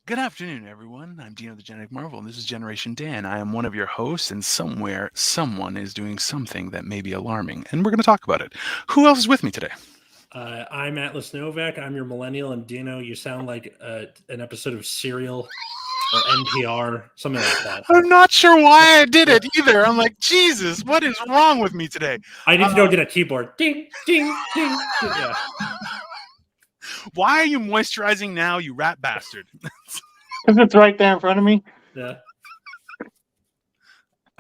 Good afternoon, everyone. I'm Dino the Genetic Marvel, and this is Generation Dan. I am one of your hosts, and somewhere, someone is doing something that may be alarming, and we're going to talk about it. Who else is with me today? I'm Atlas Novak. I'm your millennial, and Dino, you sound like an episode of Serial or NPR, something like that. I'm not sure why I did it either. I'm like, Jesus, what is wrong with me today? I need to go get a keyboard. Ding, ding, ding. Yeah. Why are you moisturizing now, you rat bastard? Because it's right there in front of me. Yeah.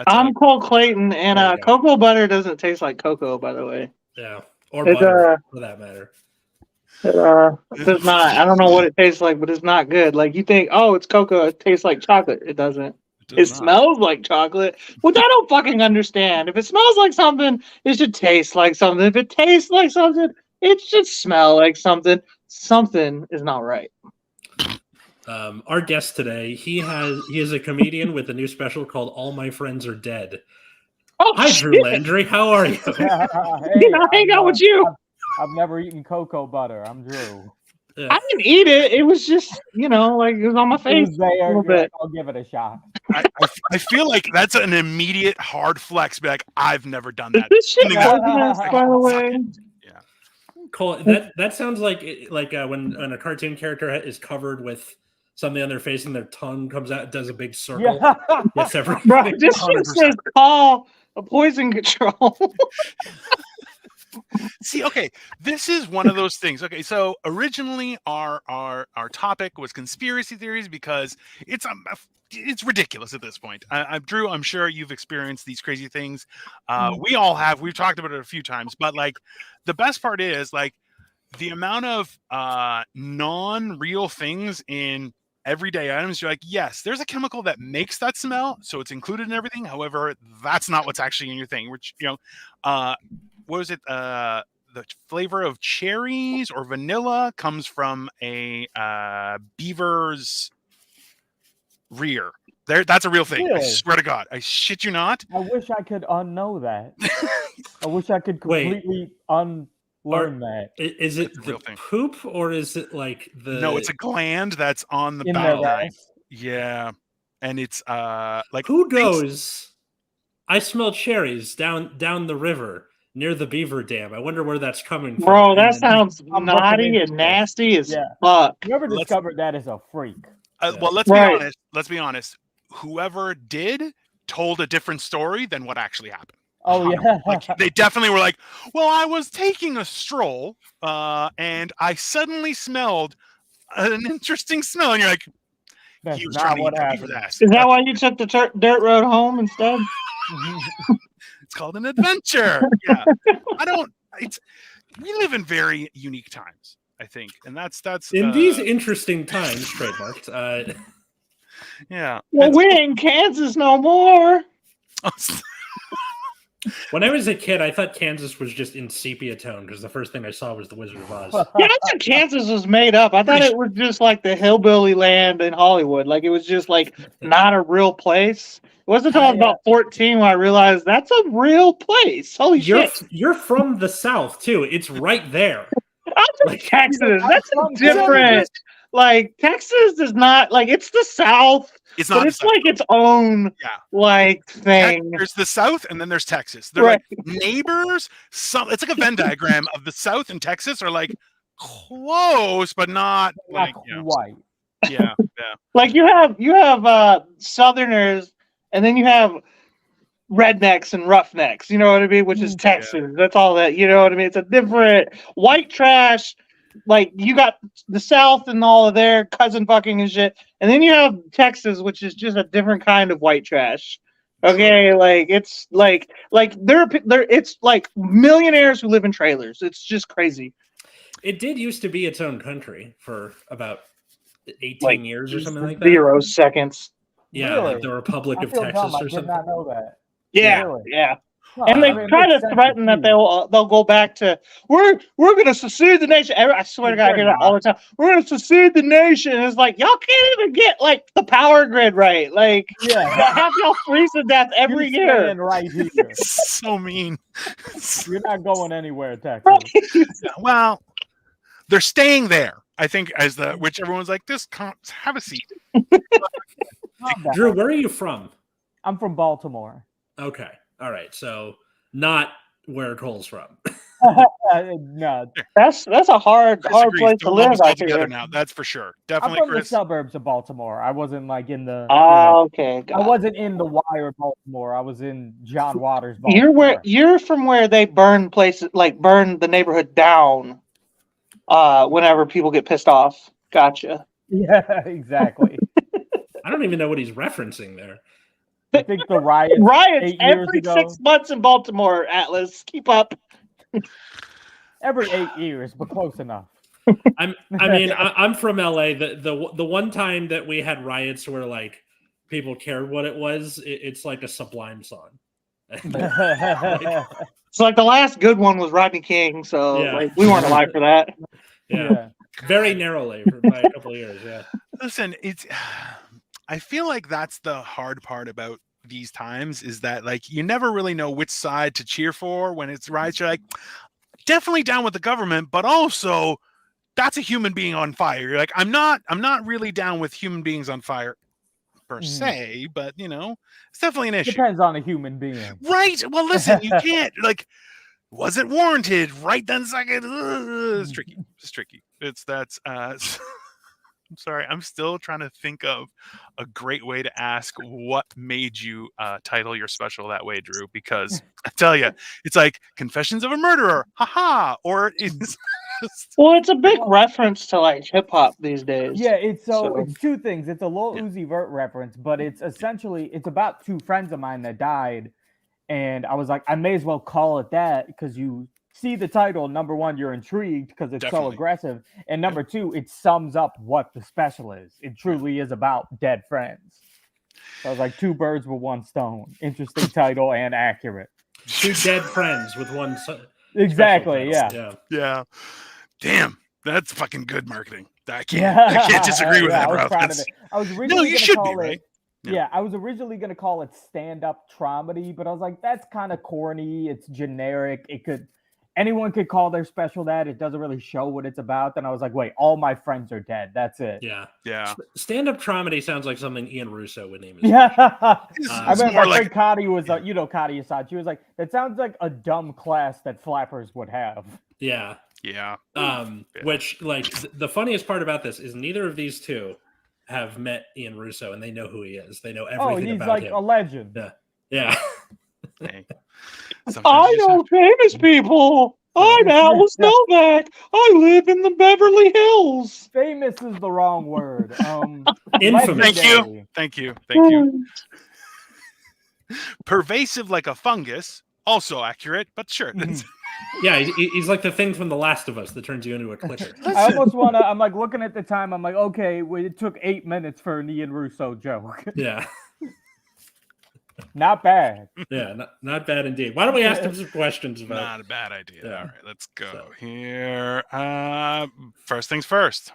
I'm Cole Clayton, and There you go. cocoa butter doesn't taste like cocoa, by the way. Yeah. Or It, butter, for that matter. It does not. I don't know what it tastes like, but it's not good. Like, you think, oh, it's cocoa, it tastes like chocolate. It doesn't. It smells like chocolate, which I don't fucking understand. If it smells like something, it should taste like something. If it tastes like something, it should smell like something. Something is not right. Our guest today, he is a comedian with a new special called All My Friends Are Dead. Oh, hi, Drew Landry. How are you? Hey, I hang out with you. I've never eaten cocoa butter. I'm Drew. Yeah. I didn't eat it. It was just, like it was on my face. It was there. A little bit. I'll give it a shot. I feel like that's an immediate hard flex. Be like, I've never done Is that. this shit Yeah. poisonous, by the way? Yeah. Cole, that sounds like when a cartoon character is covered with something on their face and their tongue comes out, it does a big circle. Yeah. Yes, everything. Bro, this shit says call a poison control. See, okay, this is one of those things. Okay, so originally our topic was conspiracy theories because it's ridiculous at this point. Drew, I'm sure you've experienced these crazy things. We all have. We've talked about it a few times, but like the best part is like the amount of non-real things in everyday items. You're like, yes, there's a chemical that makes that smell, so it's included in everything. However, that's not what's actually in your thing. Which what was it? The flavor of cherries or vanilla comes from a beaver's rear. That's a real thing. Really? I swear to God. I shit you not. I wish I could unknow that. I wish I could completely unlearn that. Is it the poop or is it like the? No, it's a gland that's on the In back. their ass. Yeah, and it's like who goes? I smell cherries down the river near the beaver dam. I wonder where that's coming from. Bro, that sounds naughty and nasty as fuck. Whoever discovered that is a freak. Well, let's be honest. Let's be honest. Whoever did told a different story than what actually happened. Oh yeah, like, they definitely were like, "Well, I was taking a stroll, and I suddenly smelled an interesting smell," and you're like, "That's he was not trying to what eat the happened." beaver's ass. Is that why you took the dirt road home instead? It's called an adventure. Yeah, we live in very unique times, I think, and that's in these interesting times, trademarked. Yeah. Well, we ain't Kansas no more. When I was a kid, I thought Kansas was just in sepia tone because the first thing I saw was The Wizard of Oz. Yeah, I thought Kansas was made up. I thought it was just like the hillbilly land in Hollywood. Like it was just like not a real place. It wasn't until I was about 14 when I realized that's a real place. Holy shit. You're from the South, too. It's right there. I'm from Texas. That's different. Like Texas is not like it's the South. It's not. But it's like its own like thing. There's the South and then there's Texas. They're like neighbors. It's like a Venn diagram of the South and Texas are like close, but not like white. Yeah. Like you have Southerners, and then you have rednecks and roughnecks. You know what I mean? Which is Texas. Yeah. That's all that. You know what I mean? It's a different white trash. Like you got the South and all of their cousin fucking and shit, and then you have Texas, which is just a different kind of white trash. Okay, like it's like they're it's like millionaires who live in trailers. It's just crazy. It did used to be its own country for about 18 years or something like that. 0 seconds. Yeah, really? Like the Republic of Texas or something. I did not know that. Yeah, really? Yeah. And they try to threaten that they'll go back to we're going to secede the nation. I swear to God, I hear that all the time. We're going to secede the nation. It's like y'all can't even get like the power grid right. Like half y'all freeze to death every year. Right here. So mean. You're not going anywhere, Texas. Well, they're staying there. I think as the which everyone's like, this can't have a seat. Not that. Drew, where are you from? I'm from Baltimore. Okay. All right. So not where Cole's from. No, That's a hard Chris agrees. place to Don't live. lump us all I together think. now. That's for sure. I'm Definitely, from the Chris. suburbs of Baltimore. I wasn't like in the. Okay. I got it. wasn't in the Wire, Baltimore. I was in John Waters, Baltimore. You're from where they burn places, like burn the neighborhood down. Whenever people get pissed off. Gotcha. Yeah, exactly. I don't even know what he's referencing there. I think the riots Riots 8 years every ago. 6 months in Baltimore. Atlas, keep up. Every 8 years, but close enough. I'm from LA. The one time that we had riots where like people cared what it was, it's like a Sublime song. It's like the last good one was Rodney King, so Yeah. like we weren't alive for that. Yeah. Very narrowly by a couple of years. Yeah. Listen, I feel like that's the hard part about these times is that like you never really know which side to cheer for when it's riots. You're like, definitely down with the government, but also that's a human being on fire. You're like, I'm not really down with human beings on fire per se, but it's definitely an issue. Depends on a human being. Right. Well, listen, you can't like, was it warranted right then second? It's tricky. It's tricky. I'm sorry. I'm still trying to think of a great way to ask what made you title your special that way, Drew, because I tell you, it's like Confessions of a Murderer. Haha. Or it is. Well, it's a big reference to like hip hop these days. Yeah, it's two things. It's a Lil Uzi Vert reference, but it's about two friends of mine that died. And I was like, I may as well call it that because you see the title. Number one, you're intrigued because it's so aggressive. And number two, it sums up what the special is. It truly is about dead friends. So I was like, two birds with one stone. Interesting title and accurate. Two dead friends with one. Exactly. Yeah. Yeah. Damn. That's fucking good marketing. I can't disagree with that, bro. I was originally you should be, right? Yeah, I was originally going to call it stand-up traumedy, but I was like, that's kind of corny. It's generic. Anyone could call their special that. It doesn't really show what it's about. Then I was like, wait, all my friends are dead. That's it. Yeah. Stand-up traumedy sounds like something Ian Russo would name it. Yeah. I remember my friend Kadi was, Kadi Assad. She was like, that sounds like a dumb class that flappers would have. Yeah. Yeah. Which, like, the funniest part about this is neither of these two have met Ian Russo and they know who he is. They know everything about him. He's like a legend. Yeah. Hey. I know famous people. I'm Atlas Novak. I live in the Beverly Hills. Famous is the wrong word. Infamous. Thank you. Pervasive like a fungus, also accurate, but sure. Yeah, he's like the thing from The Last of Us that turns you into a clicker. I almost want to, I'm like looking at the time, I'm like, okay, it took 8 minutes for an Ian Russo joke. Yeah. Not bad. Yeah, not bad indeed. Why don't we ask him some questions about Not a bad idea. Yeah. All right, let's go here. First things first.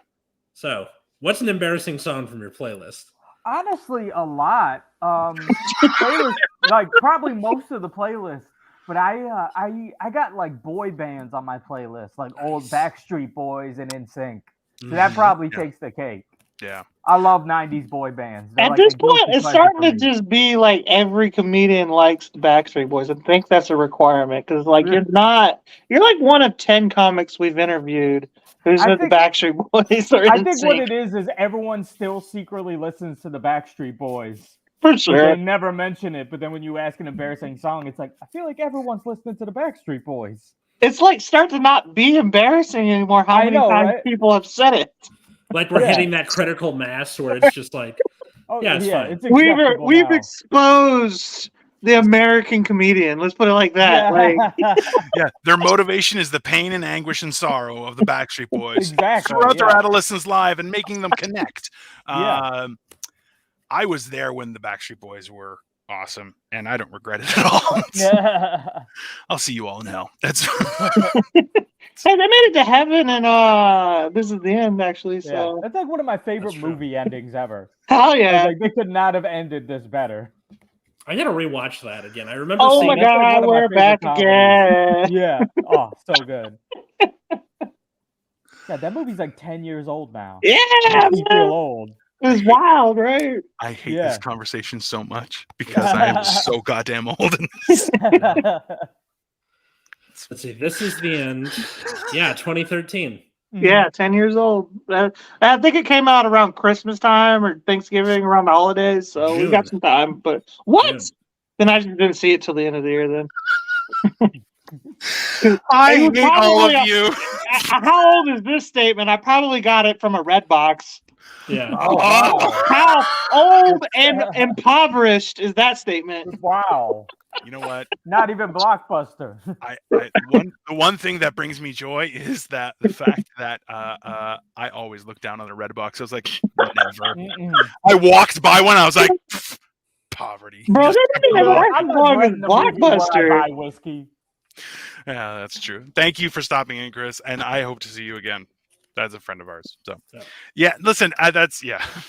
So, what's an embarrassing song from your playlist? Honestly, a lot. Playlist, like probably most of the playlist. But I got like boy bands on my playlist, like old Backstreet Boys and NSYNC. So that probably takes the cake. Yeah. I love 90s boy bands. They're At like this point, it's starting to just be like every comedian likes the Backstreet Boys. I think that's a requirement because like you're like one of 10 comics we've interviewed who's in the Backstreet Boys. I think what it is everyone still secretly listens to the Backstreet Boys. For sure. They never mention it, but then when you ask an embarrassing song, it's like, I feel like everyone's listening to the Backstreet Boys. It's like start to not be embarrassing anymore how many times people have said it. Like we're hitting that critical mass where it's just like, it's fine. It's we've exposed the American comedian. Let's put it like that. Their motivation is the pain and anguish and sorrow of the Backstreet Boys exactly, throughout their adolescence live and making them connect. Yeah. I was there when the Backstreet Boys were awesome, and I don't regret it at all. I'll see you all in hell. That's. Hey, they made it to heaven, and this is the end, actually. So that's like one of my favorite movie endings ever. Hell yeah! Like they could not have ended this better. I gotta rewatch that again. I remember. Oh my god, we're back again! Yeah. Oh, so good. Yeah, that movie's like 10 years old now. Yeah, Makes you feel man. old. It was wild, right? I hate Yeah. this conversation so much because I am so goddamn old. In this. Let's see. This is the end. Yeah, 2013. Yeah, 10 years old. I think it came out around Christmas time or Thanksgiving, around the holidays. So we got some time. But what? June. Then I just didn't see it till the end of the year. Then I It was hate all probably of you. how old is this statement? I probably got it from a red box. Yeah. Oh, wow. How old and impoverished is that statement? Wow. You know what? Not even Blockbuster. The one thing that brings me joy is that the fact that I always look down on a red box. I was like, never. I walked by one. I was like, poverty. Bro, Just- that didn't even I'm last as long as regretting the movie where I Blockbuster. buy whiskey. Yeah, that's true. Thank you for stopping in, Chris, and I hope to see you again. That's a friend of ours. So, yeah, listen, that's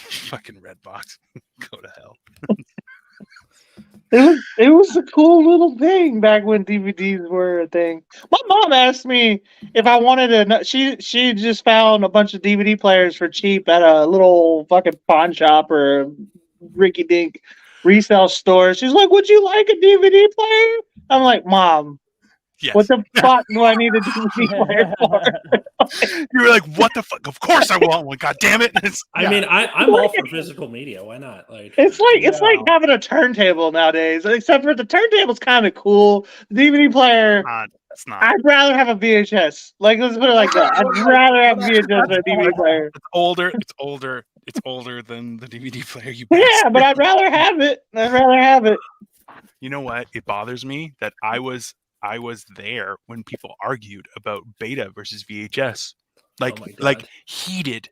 fucking red box. Go to hell. It was a cool little thing back when DVDs were a thing. My mom asked me if I wanted to. She just found a bunch of DVD players for cheap at a little fucking pawn shop or Ricky Dink resale store. She's like, "Would you like a DVD player?" I'm like, "Mom, Yes. what the fuck do I need a DVD player for?" You were like, what the fuck? Of course I want one. God damn it. I mean, I'm all for physical media. Why not? Like, It's like Yeah. having a turntable nowadays. Except for the turntable's kind of cool. The DVD player. It's not. I'd rather have a VHS. Like, let's put it like that. I'd rather have a VHS than a DVD player. It's older. It's older than the DVD player. You Yeah, bastard. but I'd rather have it. I'd rather have it. You know what? It bothers me that I was there when people argued about beta versus VHS. Like Oh my God. like heated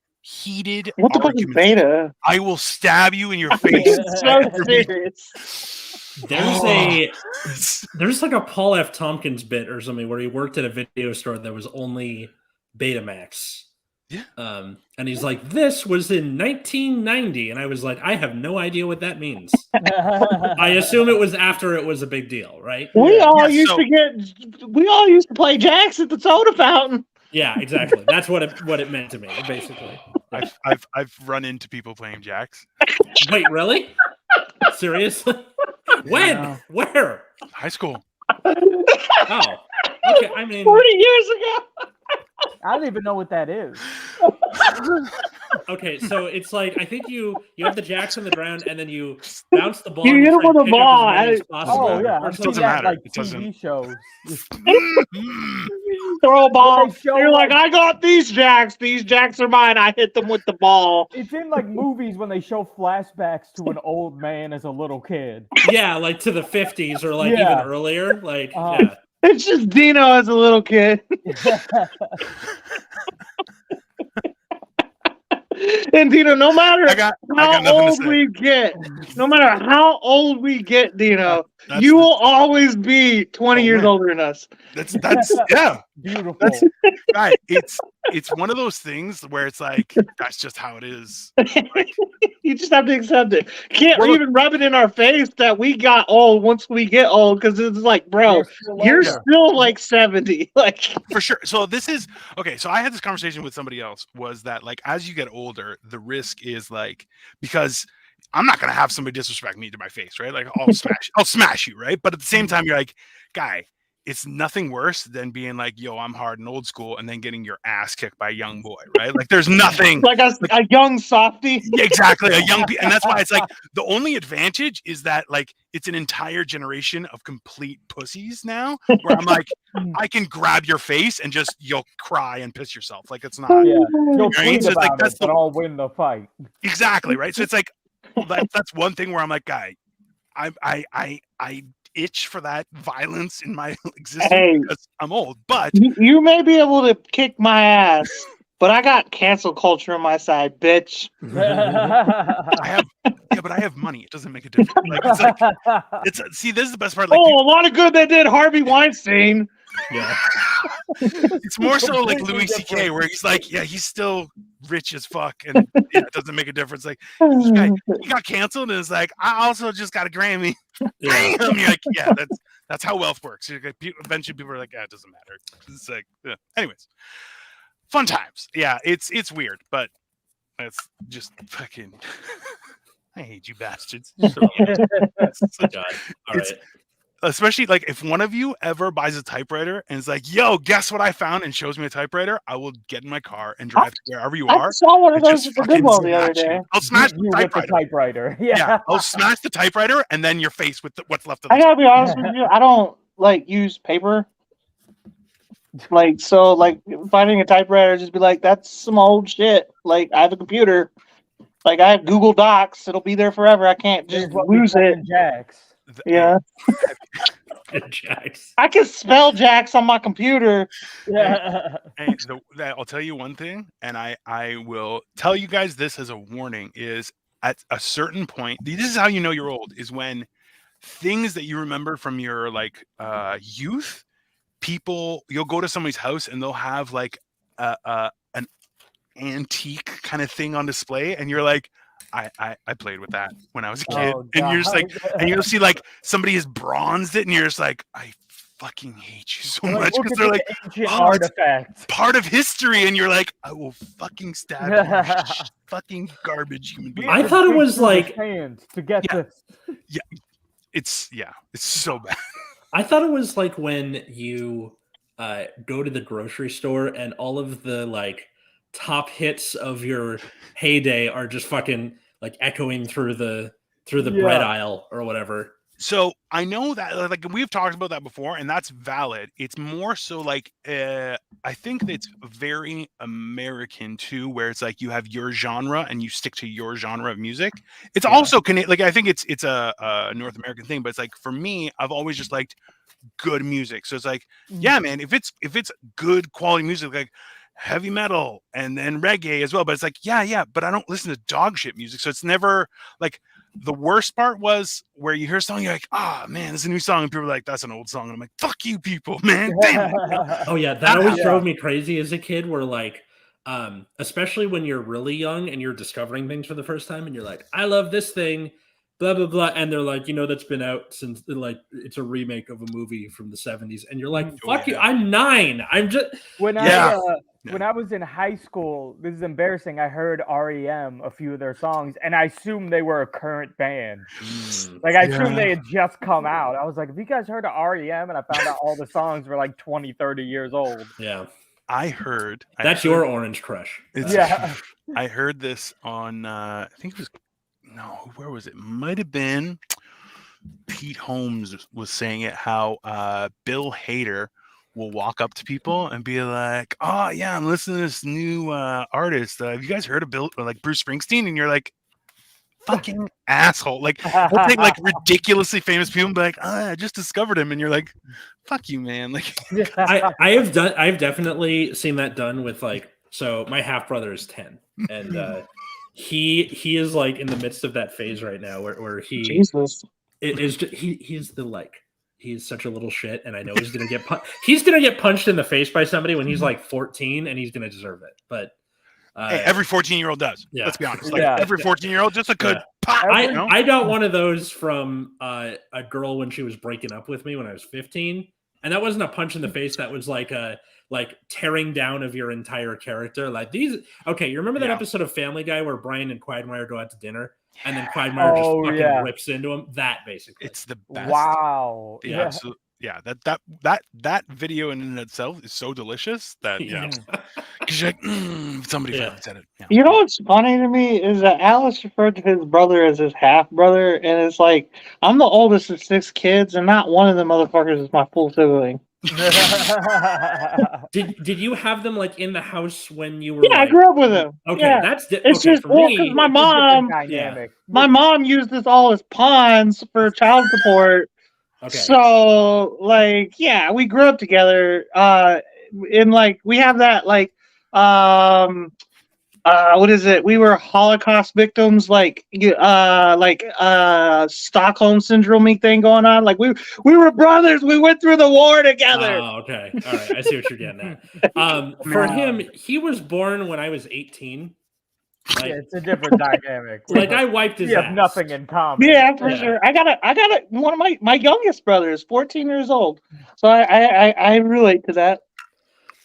What the fuck is arguments. beta? I will stab you in your face. It's so serious. there's like a Paul F. Tompkins bit or something where he worked at a video store that was only Betamax. Yeah. And he's like, this was in 1990. And I was like, I have no idea what that means. I assume it was after it was a big deal, right? We all Yeah, used to play jacks at the soda fountain. Yeah, exactly. That's what it meant to me, basically. I've run into people playing jacks. Wait, really? Seriously? When? Yeah. Where? High school. Oh, okay. I mean, 40 years ago. I don't even know what that is. okay. So it's like I think you have the jacks on the ground, and then you bounce the ball. You and hit 'em try and with a pick up as ball. many as possible. Oh yeah, It I've seen doesn't that matter. like It TV doesn't- shows. Throw a ball. They show, You're like, like- I got these jacks. These jacks are mine. I hit them with the ball. It's in like movies when they show flashbacks to an old man as a little kid. Yeah, like to the 50s or like Yeah. even earlier. Like, Uh-huh. yeah. It's just Dino as a little kid. And Dino, no matter I got how nothing to old say. we get, no matter how old we get, Dino, That's you will always be 20 Oh, years man. older than us. That's yeah. Beautiful. That's right. It's one of those things where it's like that's just how it is. You just have to accept it. Can't Well, look- even rub it in our face that we got old once we get old, because it's like, bro, you're older. still like 70. Like, For sure. So this is okay. So I had this conversation with somebody else. Was that like as you get older, the risk is like because I'm not gonna have somebody disrespect me to my face, right? Like I'll smash you, right? But at the same time, you're like, guy, it's nothing worse than being like, yo, I'm hard and old school, and then getting your ass kicked by a young boy, right? Like there's nothing. like a young softie. Yeah, exactly, a young and that's why it's like the only advantage is that like it's an entire generation of complete pussies now where I'm like I can grab your face and just you'll cry and piss yourself like it's not Yeah, you'll Right? tweet So it's like, about that's it, but the- I'll win the fight. exactly right. So it's like that's one thing where I'm like, guy, I itch for that violence in my existence Hey. because I'm old, but You may be able to kick my ass, but I got cancel culture on my side, bitch. I have money. It doesn't make a difference. Like it's see, this is the best part. Like Oh, a lot of good they did Harvey Weinstein. Yeah. it's more so like completely Louis C.K. different. where he's like, yeah, he's still rich as fuck, and yeah, it doesn't make a difference. Like he got canceled, and it's like I also just got a Grammy. Yeah. Damn, you're like, yeah, that's how wealth works. You're like, eventually, people are like, yeah, it doesn't matter. It's like, yeah. Anyways, fun times. Yeah, it's weird, but it's just fucking. I hate you bastards. So, God. All it's right. especially like if one of you ever buys a typewriter and is like, "Yo, guess what I found?" and shows me a typewriter, I will get in my car and drive to wherever you I are. saw one of And those just at the fucking Goodwill the other smash you. day. I'll smash Beat the you with the typewriter. typewriter. Yeah, I'll smash the typewriter, and then your face with what's left of I the. gotta be honest with you. I don't like use paper. Like so, like finding a typewriter, just be like, that's some old shit. Like I have a computer. Like I have Google Docs. It'll be there forever. I can't just Here's what we lose call it. in Jax. Yeah, Jax. I can spell Jax on my computer. Yeah. Hey, I'll tell you one thing, and I will tell you guys this as a warning: is at a certain point, this is how you know you're old, is when things that you remember from your like youth, you'll go to somebody's house and they'll have like an antique kind of thing on display, and you're like, I played with that when I was a kid, Oh, and you're just like, God. and you'll see like somebody has bronzed it, and you're just like, I fucking hate you so Like, much, look because at they're this like ancient oh, it's artifacts. part of history, and you're like, I will fucking stab you, fucking garbage human being. I thought it was like- hands to get Yeah. this. It's so bad. I thought it was like when you go to the grocery store and all of the like top hits of your heyday are just fucking like echoing through the bread aisle or whatever. So I know that like we've talked about that before, and that's valid. It's more so like I think it's very American too, where it's like you have your genre and you stick to your genre of music. It's also like I think it's a North American thing, but it's like for me, I've always just liked good music. So it's like, yeah, man, if it's good quality music, like heavy metal and then reggae as well, but it's like, yeah, but I don't listen to dog shit music. So it's never like. The worst part was where you hear a song, you're like, man, this is a new song. And people are like, that's an old song. And I'm like, fuck you people, man. Damn it. Oh, yeah. That always drove me crazy as a kid, where like, especially when you're really young and you're discovering things for the first time and you're like, I love this thing, blah, blah, blah. And they're like, that's been out since like it's a remake of a movie from the 70s. And you're like, fuck you. I'm 9. I'm just. When I was in high school, this is embarrassing. I heard REM, a few of their songs, and I assumed they were a current band. Like I assumed they had just come out. I was like, have you guys heard of REM? And I found out all the songs were like 20, 30 years old. Yeah. I heard your Orange Crush. I heard this on I think it was where was it? Might have been Pete Holmes was saying it, how Bill Hader will walk up to people and be like, oh yeah, I'm listening to this new artist. Have you guys heard of like Bruce Springsteen? And you're like, fucking asshole. Like we'll take like ridiculously famous people and be like, I just discovered him, and you're like, fuck you, man. Like I've definitely seen that done with like, so my half brother is 10, and he is like in the midst of that phase right now where he he's the like, he's such a little shit, and I know he's gonna get punched in the face by somebody when he's like 14, and he's gonna deserve it. But hey, every 14-year-old does. Yeah. Let's be honest. Like every 14-year-old, just a good pop. I got one of those from a girl when she was breaking up with me when I was 15, and that wasn't a punch in the face. That was like a tearing down of your entire character. Like these. Okay, you remember that episode of Family Guy where Brian and Quagmire go out to dinner? And then Quagmire just fucking rips into him. That basically, it's the best. Wow. Yeah, absolutely. Yeah, that video in itself is so delicious that because you're like, somebody finally said it. Yeah. You know what's funny to me is that Alice referred to his brother as his half brother, and it's like I'm the oldest of 6 kids, and not one of them motherfuckers is my full sibling. Did you have them like in the house when you were? Yeah, I grew up with them. Okay, yeah. it's just for me. Because my mom, my mom used this all as pawns for child support. Okay. So like, yeah, we grew up together. In like, we have that like, what is it? We were Holocaust victims, like Stockholm syndrome thing going on. Like we were brothers. We went through the war together. Oh, okay. All right. I see what you're getting at. For him, he was born when I was 18. Like, it's a different dynamic. Like I wiped his ass. You have nothing in common. Yeah, for sure. I got one of my youngest brothers, 14 years old. So I relate to that.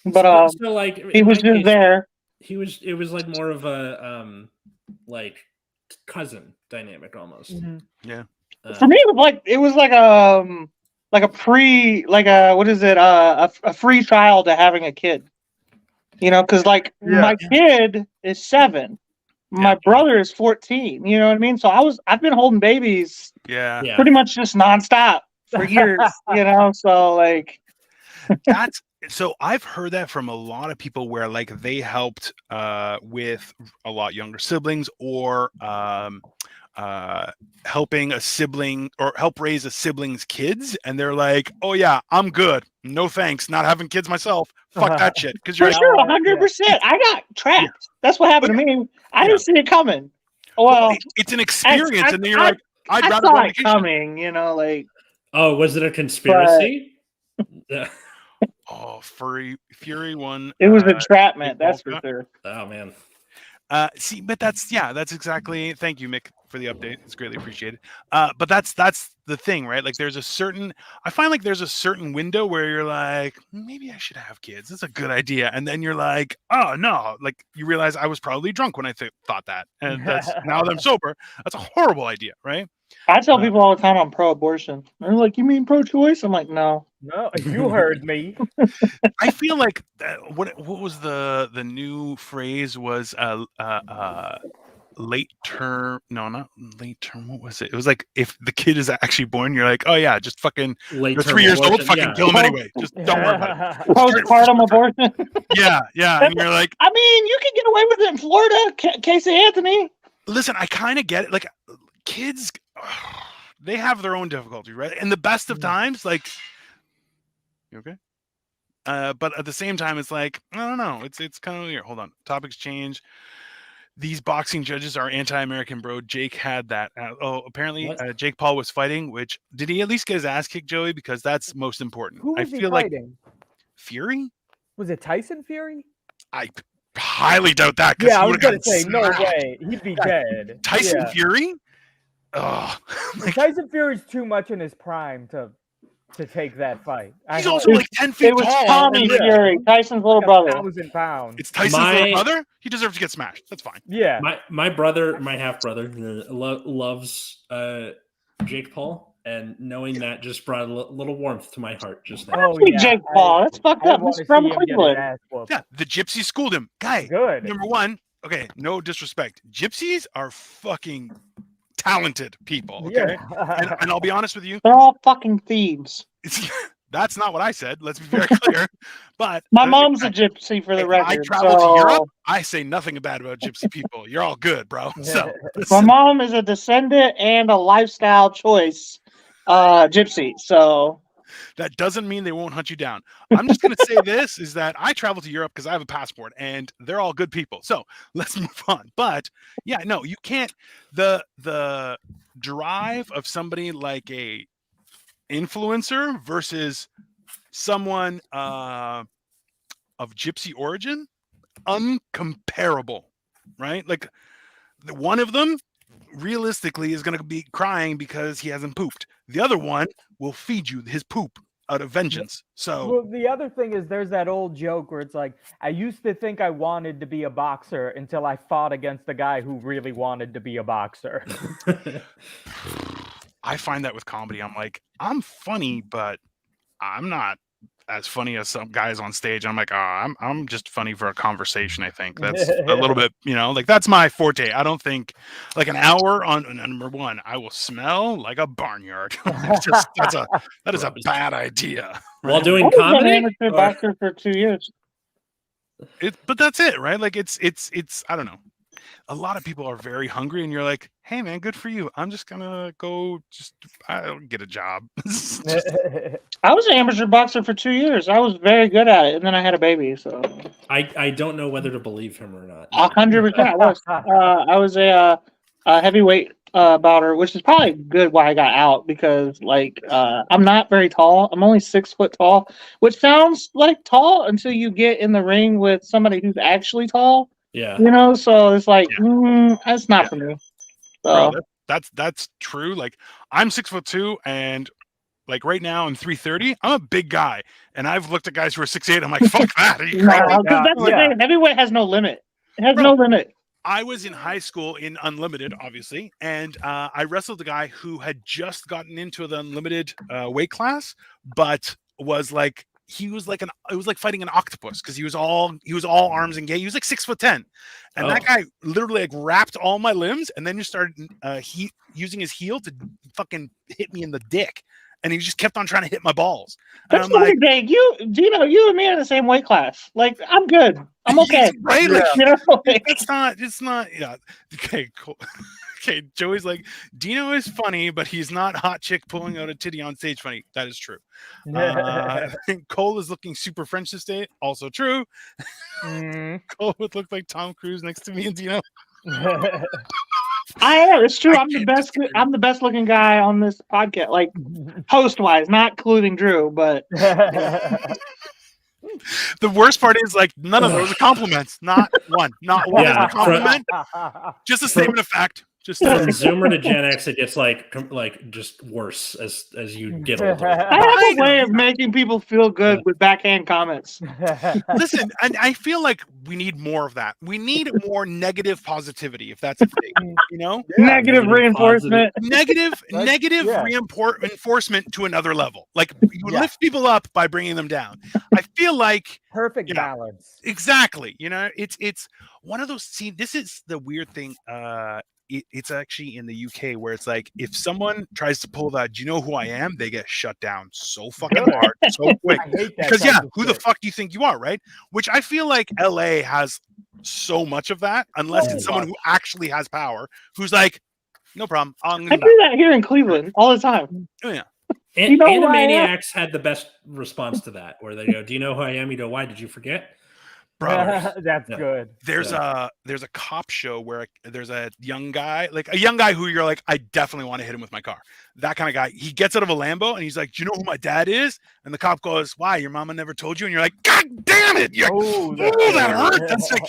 But so like he in was my just case, there. it was like more of a like cousin dynamic almost. Yeah. For me, it was like a pre, like a, what is it, a free trial to having a kid. Because like my kid is 7, my brother is 14. You know what I mean? So I've been holding babies Yeah. pretty much just nonstop for years. So like That's so I've heard that from a lot of people where like they helped with a lot younger siblings or helping a sibling or help raise a sibling's kids, and they're like, oh yeah, I'm good, no thanks, not having kids myself, fuck that shit, because for you're sure, 100%. I got trapped. That's what happened to me. I didn't see it coming. Well, it's an experience, and then you're I, like, I'd I rather saw go on it vacation. coming. Like, oh, was it a conspiracy? Oh, Fury one. It was entrapment, that's for sure. Oh man. See, but that's exactly. Thank you, Mick, for the update. It's greatly appreciated. But that's the thing, right? Like, I find like there's a certain window where you're like, maybe I should have kids. That's a good idea, and then you're like, oh no, like you realize I was probably drunk when I thought that, and that's now that I'm sober, that's a horrible idea, right? I tell people all the time I'm pro-abortion. They're like, "You mean pro-choice?" I'm like, "No." No, you heard me. I feel like what was the new phrase was late term. No, not late term. What was it? It was like if the kid is actually born, you're like, oh yeah, just fucking Late they're term 3 years old, abortion, fucking yeah. kill them anyway. Just don't worry about it. Postpartum abortion. Yeah. And you're like, I mean, you can get away with it in Florida, Casey Anthony. listen, I kind of get it. Like kids, they have their own difficulties, right? In the best of times, like, you okay? But at the same time, it's like, I don't know. It's kind of weird. Hold on. Topics change. These boxing judges are anti-American, bro. Jake had that. Apparently Jake Paul was fighting. Which did he at least get his ass kicked, Joey? Because that's most important. Who was I he feel fighting? like Fury. Was it Tyson Fury? I highly doubt that. Yeah, I was gonna say no way. He'd be dead. Tyson Fury. Oh, like, Tyson Fury's too much in his prime to take that fight. He's also like 10 feet tall. It was Tommy Fury, Tyson's little brother. 1,000 pounds. It's Tyson's little brother. He deserves to get smashed. That's fine. Yeah. My brother, my half brother, loves Jake Paul, and knowing that just brought a little warmth to my heart just now. Oh yeah, Jake Paul. That's fucked up. That's from Cleveland. Yeah, the Gypsy schooled him. Guy, good. Number one. Okay, no disrespect. Gypsies are fucking talented people. Okay, and I'll be honest with you, they're all fucking thieves. That's not what I said. Let's be very clear. But my mom's a gypsy, for the record. I travel to Europe. I say nothing bad about gypsy people. You're all good, bro. So my mom is a descendant and a lifestyle choice gypsy. So that doesn't mean they won't hunt you down. I'm just going to say this is that I travel to Europe because I have a passport and they're all good people. So let's move on. But yeah, no, you can't. The drive of somebody like a influencer versus someone of gypsy origin, uncomparable, right? Like one of them realistically is going to be crying because he hasn't pooped. The other one will feed you his poop out of vengeance. So well, the other thing is there's that old joke where it's like, I used to think I wanted to be a boxer until I fought against the guy who really wanted to be a boxer. I find that with comedy. I'm like, I'm funny, but I'm not as funny as some guys on stage. I'm like, I'm just funny for a conversation. I think that's a little bit, like that's my forte. I don't think like an hour on number one, I will smell like a barnyard. That is a bad idea. Right? While doing comedy, I was an amateur boxer for 2 years. But that's it, right? Like it's I don't know. A lot of people are very hungry, and you're like, "Hey, man, good for you. I'm just gonna go. I'll get a job." I was an amateur boxer for 2 years. I was very good at it, and then I had a baby. So I don't know whether to believe him or not. 100%. I was. I was a heavyweight bouter, which is probably good why I got out because I'm not very tall. I'm only 6 foot tall, which sounds like tall until you get in the ring with somebody who's actually tall. Yeah. So it's like that's not for me. So. Bro, that's true. Like I'm 6'2", and Like right now, I'm 330. I'm a big guy, and I've looked at guys who are 6'8". I'm like, fuck that. Are you crazy? Because that's the thing. Heavyweight has no limit. It has no limit. I was in high school in Unlimited, obviously, and I wrestled a guy who had just gotten into the Unlimited weight class, but was like it was like fighting an octopus because he was all arms and gay. He was like 6'10", and that guy literally like wrapped all my limbs, and then just started using his heel to fucking hit me in the dick, and he just kept on trying to hit my balls. And That's like, thing. You and me are in the same weight class. Like, I'm good. I'm okay. Right? Yeah. Like, it's not. Yeah. Okay. Cool. Okay. Joey's like, Dino is funny, but he's not hot chick pulling out a titty on stage funny. That is true. Cole is looking super French this day. Also true. Cole would look like Tom Cruise next to me and Dino. I am. It's true. I'm the best looking guy on this podcast, like host wise, not including Drew. But the worst part is like none of those are compliments. Not one. Not one is a compliment. Just a statement of fact. Just from Zoomer to Gen X, it gets like just worse as you get older. I have a way of making people feel good with backhand comments. Listen, and I feel like we need more of that. We need more negative positivity, if that's a thing. You know, negative reinforcement, negative reinforcement to another level. Like you lift people up by bringing them down. I feel like perfect balance. Exactly. You know, it's one of those. See, this is the weird thing. It's actually in the UK where it's like if someone tries to pull that, do you know who I am? They get shut down so fucking hard, so quick. Because who the fuck do you think you are, right? Which I feel like LA has so much of that, unless it's someone who actually has power, who's like, no problem. I do that here in Cleveland all the time. Oh yeah. Animaniacs had the best response to that, where they go, "Do you know who I am?" You go, "Why did you forget?" Brothers. That's good. There's a cop show where there's a young guy who you're like, I definitely want to hit him with my car. That kind of guy. He gets out of a Lambo and he's like, do you know who my dad is? And the cop goes, why? Your mama never told you? And you're like, God damn it! You're that hurt. That's like,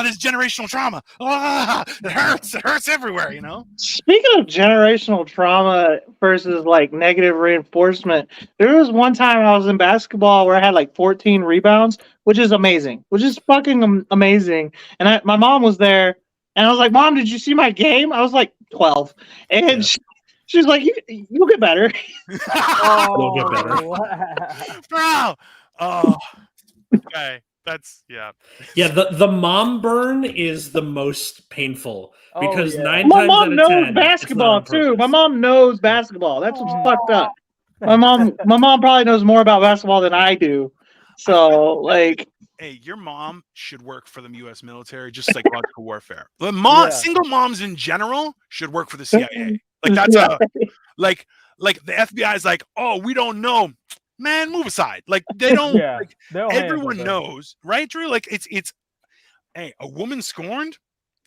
this generational trauma. It hurts. It hurts everywhere. You know. Speaking of generational trauma versus like negative reinforcement, there was one time I was in basketball where I had like 14 rebounds. Which is amazing, which is fucking amazing. And my mom was there, and I was like, Mom, did you see my game? I was like 12. And she's like, you'll get better. You'll get better. Bro. Oh, okay. That's, Yeah, the mom burn is the most painful because 9 my times mom out of knows 10, basketball, too. My mom knows basketball. That's what's fucked up. My mom probably knows more about basketball than I do. So, like, hey, your mom should work for the U.S. military, just psychological warfare. Single moms in general should work for the CIA. Like that's like the FBI is like, oh, we don't know, man, move aside. Like they don't. Everyone knows, right, Drew? Like it's, hey, a woman scorned,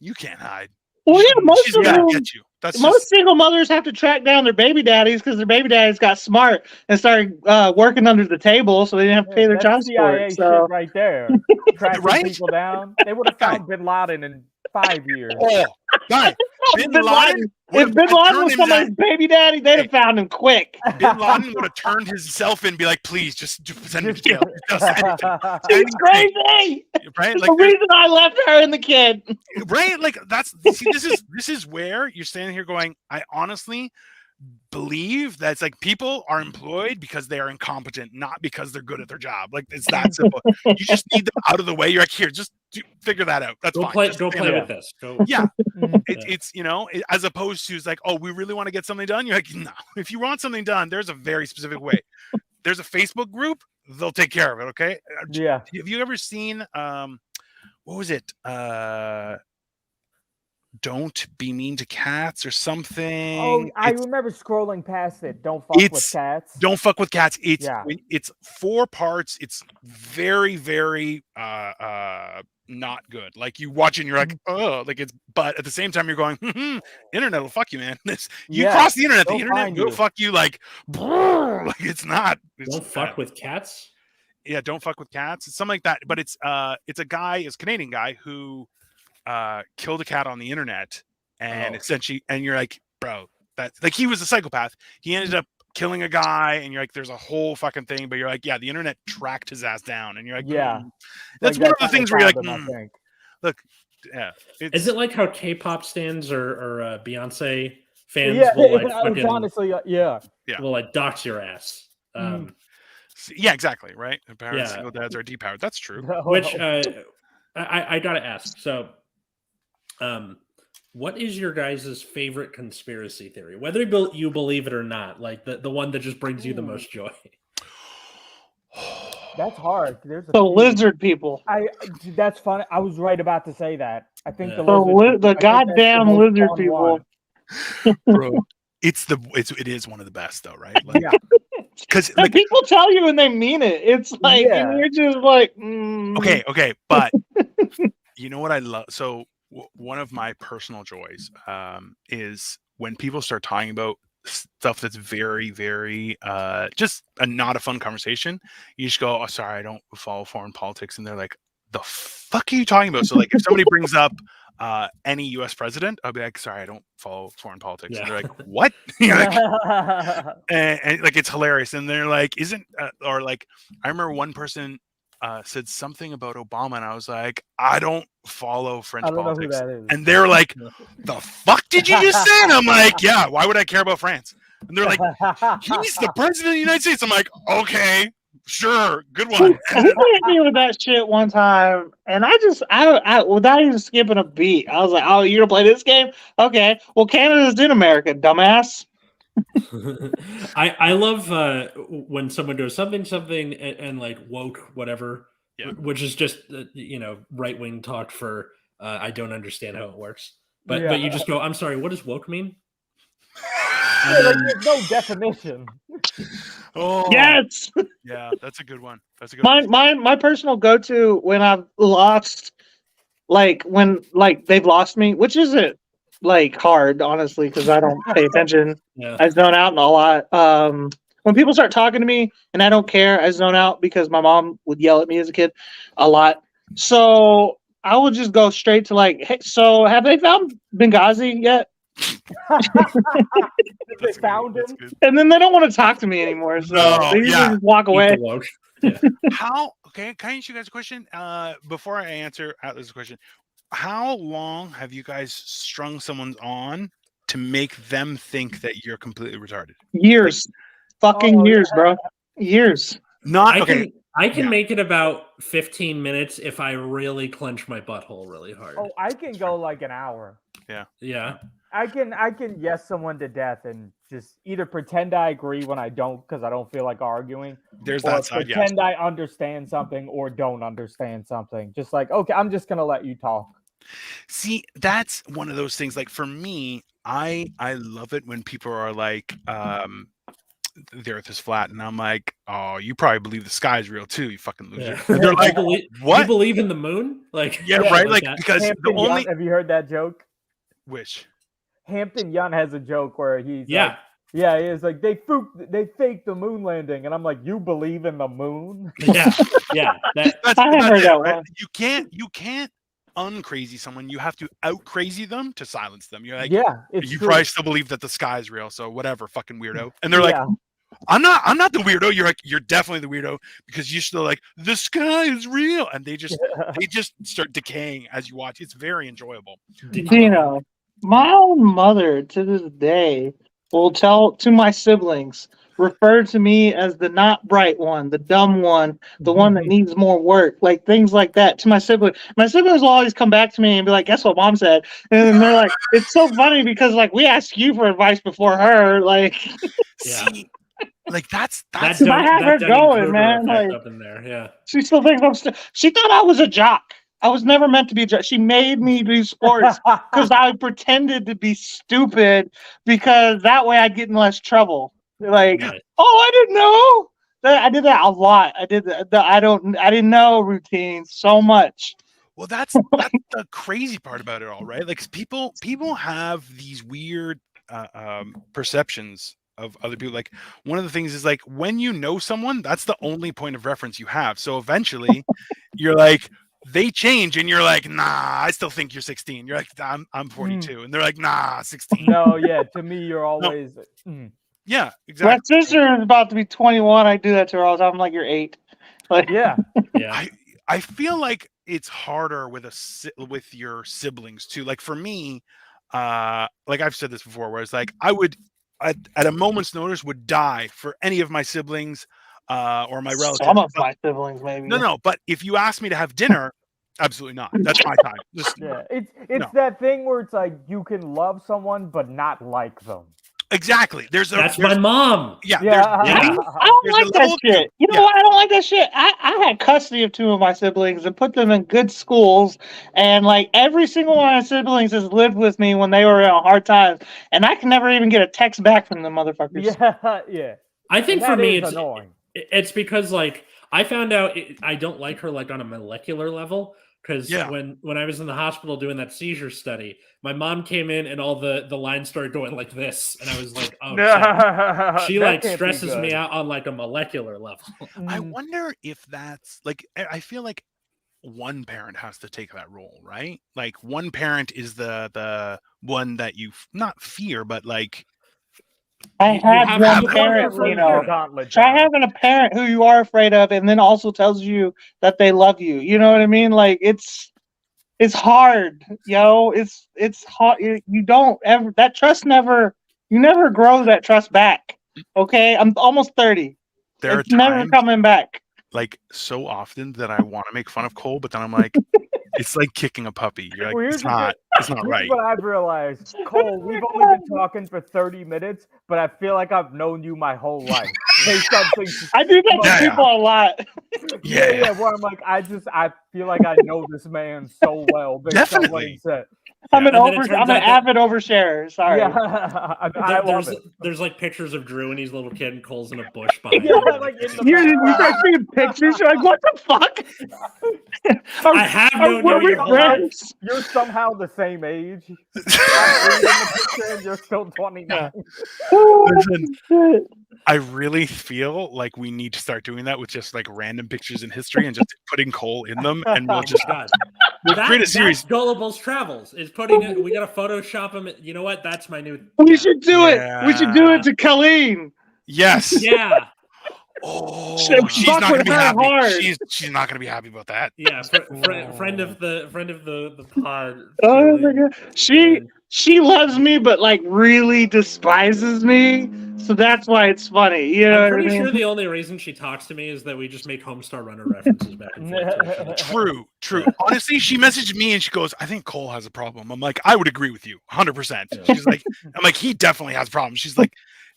you can't hide. Well, yeah, she's gonna get you. Most single mothers have to track down their baby daddies because their baby daddies got smart and started working under the table, so they didn't have to pay their child support. So shit right there, tracking people down. They would have found Bin Laden in 5 years. Oh, God. Bin Laden. If Bin Laden was somebody's baby daddy, they'd have found him quick. Bin Laden would have turned himself in and be like, please, just send him to jail. She's crazy. Right? Like, the reason I left her and the kid. Right? Like, this is where you're standing here going, I honestly believe that it's like people are employed because they are incompetent, not because they're good at their job. Like it's that simple. You just need them out of the way. You're like, here, just figure that out. That's fine. Go play with this. It's as opposed to it's like, oh, we really want to get something done. You're like, no. If you want something done, there's a very specific way. There's a Facebook group. They'll take care of it. Okay. Yeah. Have you ever seen what was it? Don't be mean to cats or something. Oh, I remember scrolling past it. Don't fuck with cats. Don't fuck with cats. It's 4 parts. It's very, very not good. Like you watch it and you're like, oh, like it's, but at the same time you're going, internet will fuck you, man. You cross the internet will fuck you like it's not. Don't fuck with cats? Yeah, don't fuck with cats. It's something like that. But it's a Canadian guy who killed a cat on the internet and essentially, and you're like, bro, that's like he was a psychopath. He ended up killing a guy, and you're like, there's a whole fucking thing, but you're like, yeah, the internet tracked his ass down, and you're like, Yeah. That's Like, one of the that's how things they where you're like, found him, I think. look, yeah. Is it like how K-pop stands or Beyonce fans Yeah, will like it's fucking honestly, yeah. will like dox your ass? Yeah, exactly, right? Apparently, Yeah. single dads are depowered. That's true. Which I gotta ask. So, what is your guys' favorite conspiracy theory? Whether you believe it or not, like the one that just brings you the most joy. That's hard. There's The lizard people. That's funny. I was right about to say that. I think Yeah. The goddamn lizard people. Bro, it is one of the best though, right? Like, Yeah. because And people tell you and they mean it. It's like, Yeah. and you're just like, okay, but you know what I love? So one of my personal joys is when people start talking about stuff that's very, very just not a fun conversation. You just go, oh, sorry, I don't follow foreign politics, and they're like, the fuck are you talking about? So like, if somebody brings up any U.S. president, I'll be like, sorry, I don't follow foreign politics. Yeah. And they're like, what? Like, and like, it's hilarious. And they're like, or like, I remember one person said something about Obama, and I was like, I don't follow French I don't politics. know who that is. And they're like, the fuck did you just say? And I'm like, yeah, why would I care about France? And they're like, he's the president of the United States. I'm like, okay, sure, good one. he hit me with that shit one time, and I without even skipping a beat, I was like, oh, you're gonna play this game? Okay, well, Canada's in America, dumbass. I love when someone goes something and like woke whatever, which is just right wing talk for I don't understand how it works, but you just go, I'm sorry, what does woke mean? Like, there's no definition. Oh Yes. Yeah, that's a good one. That's a good one. My personal go-to when I've lost, like when like they've lost me, which isn't like hard, honestly, because I don't pay attention. Yeah. I zone out a lot. When people start talking to me and I don't care, I zone out because my mom would yell at me as a kid a lot. So I would just go straight to like, hey, so have they found Benghazi yet? They found him. And then they don't want to talk to me anymore. So they usually just walk away. Yeah. Okay, can I ask you guys a question? Before I answer Atlas' question, how long have you guys strung someone on to make them think that you're completely retarded? Years. Fucking years, bro. Years. I can make it about 15 minutes if I really clench my butthole really hard. Oh, I can go like an hour. Yeah. I can yes someone to death and just either pretend I agree when I don't because I don't feel like arguing. There's or that side, pretend I understand something or don't understand something. Just like, okay, I'm just gonna let you talk. See, that's one of those things. Like for me, I love it when people are like, the earth is flat, and I'm like, oh, you probably believe the sky is real too, you fucking loser. Yeah. And they're like, what? You believe in the moon? Like, yeah, right? Like that. because Hampton the only Young, have you heard that joke? Which Hampton Young has a joke where he's yeah. like, he is like they faked the moon landing, and I'm like, you believe in the moon? Yeah. I haven't heard that one. You can't uncrazy someone. You have to out crazy them to silence them. You're like, yeah, it's you true. probably still believe that the sky is real, so whatever, fucking weirdo. And they're like, I'm not the weirdo. You're like, you're definitely the weirdo because you're still like, the sky is real, and they just start decaying as you watch. It's very enjoyable. Dino, my own mother to this day will tell to my siblings, refer to me as the not bright one, the dumb one, the one that needs more work, like things like that to my siblings. My siblings will always come back to me and be like, guess what mom said? And they're like, it's so funny because like we asked you for advice before her. Like, see, like that's I have her going, man. Like, up in there. Yeah. She still thinks she thought I was a jock. I was never meant to be a jock. She made me do sports because I pretended to be stupid because that way I'd get in less trouble. Like, oh, I didn't know. I did that a lot. I did I didn't know routines so much. Well, that's the crazy part about it all, right? Like, 'cause people have these weird perceptions of other people. Like, one of the things is like when you know someone, that's the only point of reference you have. So eventually, you're like, they change, and you're like, nah, I still think you're 16. You're like, I'm 42, and they're like, nah, 16. No, yeah. To me, you're always. Yeah, My exactly. sister is about to be 21. I do that to her all the time. I'm like, you're 8. Like, Yeah. I feel like it's harder with your siblings too. Like for me, like I've said this before, where it's like I would at a moment's notice would die for any of my siblings or my relatives. some of But, my siblings, maybe. no. But if you ask me to have dinner, absolutely not. That's my time. Just Yeah. It's No. that thing where it's like you can love someone but not like them. exactly. That's my mom. Yeah. Yeah. I don't There's a like that level of you. shit. You know Yeah. why I don't like that shit? I had custody of 2 of my siblings and put them in good schools, and like every single one of my siblings has lived with me when they were in hard times, and I can never even get a text back from them motherfuckers. Yeah. I think And for that me, is annoying. it's because like I found out I don't like her like on a molecular level. Because Yeah. when I was in the hospital doing that seizure study, my mom came in and all the lines started going like this, and I was like, oh shit. She That like can't be stresses me good. out on like a molecular level. I wonder if that's like I feel like one parent has to take that role, right? Like one parent is the one that you not fear, but like I You had have one to parent, prefer you know. Gauntlet Try down. having a parent who you are afraid of, and then also tells you that they love you. You know what I mean? Like it's hard, yo. It's hard. You don't ever that trust never. You never grow that trust back. Okay, I'm almost 30. there are It's never times coming back. like so often that I want to make fun of Cole, but then I'm like, it's like kicking a puppy. You're like, Well, it's not here's right. what I've realized. Cole, we've only been talking for 30 minutes, but I feel like I've known you my whole life. Based on things. I do that to Yeah. people a lot. Yeah. Where I'm like, I feel like I know this man so well based on what he Definitely. said. I'm an And then it turns I'm an out that- avid oversharer. Sorry. Yeah, I love it. There's like pictures of Drew and he's a little kid and Cole's in a bush behind Yeah, him. like in the You start seeing pictures. You're like, what the fuck? I have known Were you we your whole life. friends? You're somehow the same age. I'm 8 in the picture and you're still 29. Listen, I really feel like we need to start doing that with just like random pictures in history and just putting Cole in them, and we'll just God. create a series. That's Gullible's Travels. Is putting it. We gotta Photoshop him. You know what? That's my new. We should do it. We should do it to Colleen. Yes. Yeah. Oh, So she's fuck not gonna with be her happy. hard. She's not gonna be happy about that. Yeah. Friend of the pod. Oh my god. She loves me, but like really despises me. So that's why it's funny. You know I'm what I pretty mean? sure the only reason she talks to me is that we just make Homestar Runner references back and forth to each other. True. Honestly, she messaged me and she goes, "I think Cole has a problem." I'm like, "I would agree with you, 100%." She's like, "I'm like, he definitely has problems." She's like,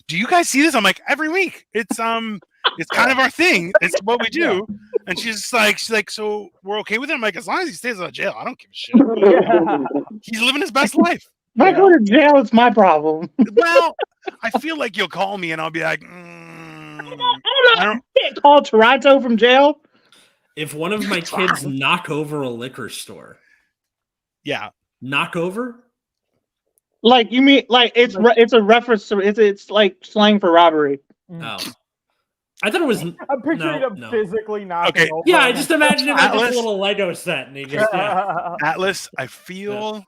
"Do you guys see this?" I'm like, "Every week. It's kind of our thing. It's what we do." And she's like, "So we're okay with it?" I'm like, "As long as he stays out of jail, I don't give a shit. He's living his best life." If I go to jail, it's my problem. Well, I feel like you'll call me and I'll be like, I can't call Toronto from jail. If one of my kids knock over a liquor store, yeah, knock over. Like you mean like it's a reference to it's like slang for robbery. Oh, I thought it was. I'm picturing him physically knocking over. Yeah, I just imagine him like Atlas. this little Lego set, and he just. Yeah. Atlas, I feel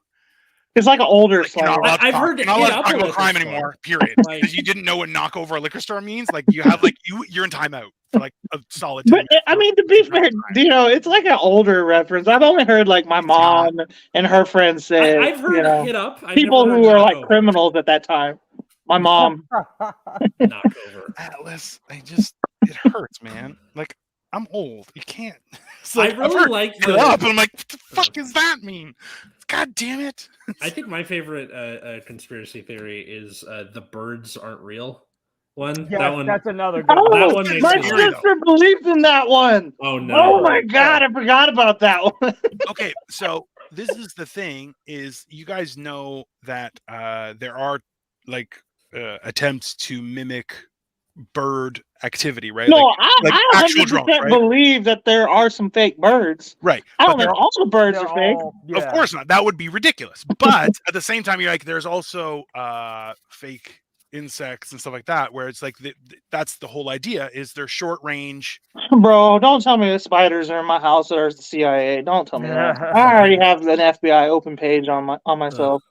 It's like an older like you're not slang. allowed to I've talk- heard you're not hit allowed to up talk a about liquor crime store. anymore. Period. Like- Because you didn't know what knock over a liquor store means. Like you have like you're in timeout for like a solid 10 But minutes. I mean, to be fair, you know, it's like an older reference. I've only heard like my mom and her friends say. I've heard you know, hit up. I've people never who heard were knock like over. criminals at that time. My mom. Knock over. Atlas, it hurts, man. Like I'm old. You can't. It's like, I really I've heard like grow the- up, and I'm like, what the fuck does that mean? God damn it! I think my favorite conspiracy theory is the birds aren't real. One. Yes, that one. that's another good Oh, one. That one makes my me laugh. sister believes in that one. Oh no. Oh my god, I forgot about that one. Okay, so this is the thing: is you guys know that there are like attempts to mimic bird activity, right? No, Like, I actual 100% drones, right? believe that there are some fake birds. Right. I But don't there think all the birds They're are fake. all- Of yeah. course not. That would be ridiculous. But at the same time, you're like, there's also fake insects and stuff like that, where it's like that's the whole idea. Is they're short range. Bro, don't tell me the spiders are in my house or it's the CIA. Don't tell me that. I already have an FBI open page on myself.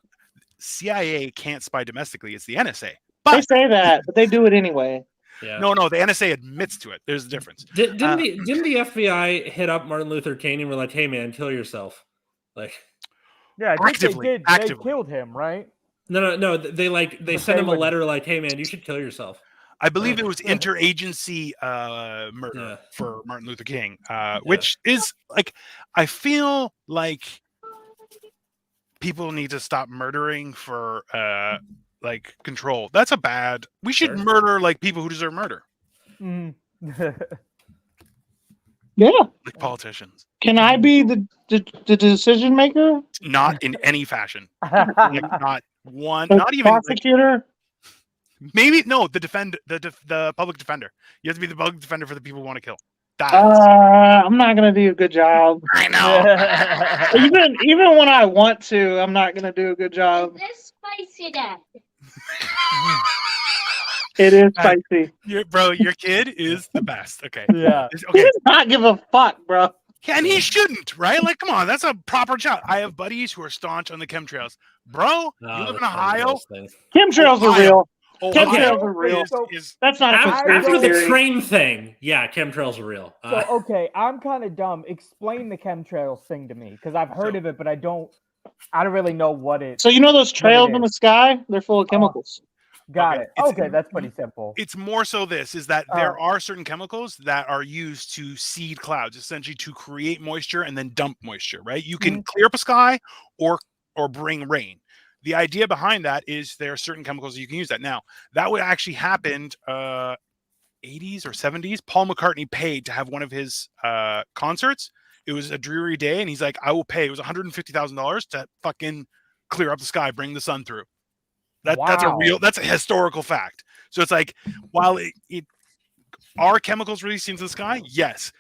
CIA can't spy domestically. It's the NSA. They say that, but they do it anyway. Yeah. No, the NSA admits to it. There's a difference. Didn't the FBI hit up Martin Luther King and were like, "Hey, man, kill yourself"? Like, Yeah, I think Actively, they did. actively. They killed him, right? no. They sent him a would- letter like, "Hey, man, you should kill yourself." I believe it was interagency murder for Martin Luther King, which is like, I feel like people need to stop murdering for like control. That's a bad. We should Sure. murder like people who deserve murder, Mm. Yeah. like politicians. Can I be the decision maker? Not in any fashion. Like, not one. The Not even like, prosecutor? maybe no. The public defender. You have to be the public defender for the people who want to kill. That's, I'm not gonna do a good job. I know. Even when I want to, I'm not gonna do a good job. This spicy, Dad. It is spicy. Your kid is the best. Okay. Yeah. He Okay. does not give a fuck, bro. And he shouldn't, right? Like, come on, that's a proper child. I have buddies who are staunch on the chemtrails. Bro, you live in Ohio. Chemtrails are Ohio. real. Ohio Chemtrails are real. is That's not a After conspiracy the theory. train thing, yeah, chemtrails are real. So okay, I'm kind of dumb. Explain the chemtrails thing to me, because I've heard of it, but I don't really know what it. So you know those trails is. in the sky? They're full of chemicals. Got okay, it. it's- Okay, that's pretty simple. it's more so this is that there are certain chemicals that are used to seed clouds, essentially to create moisture and then dump moisture, right? You can clear up a sky or bring rain. The idea behind that is there are certain chemicals that you can use that. Now, that would actually happen 80s or 70s. Paul McCartney paid to have one of his concerts. It was a dreary day, and he's like, I will pay. It was $150,000 to fucking clear up the sky, bring the sun through. That's a historical fact. So it's like, while it are chemicals released into the sky? Yes.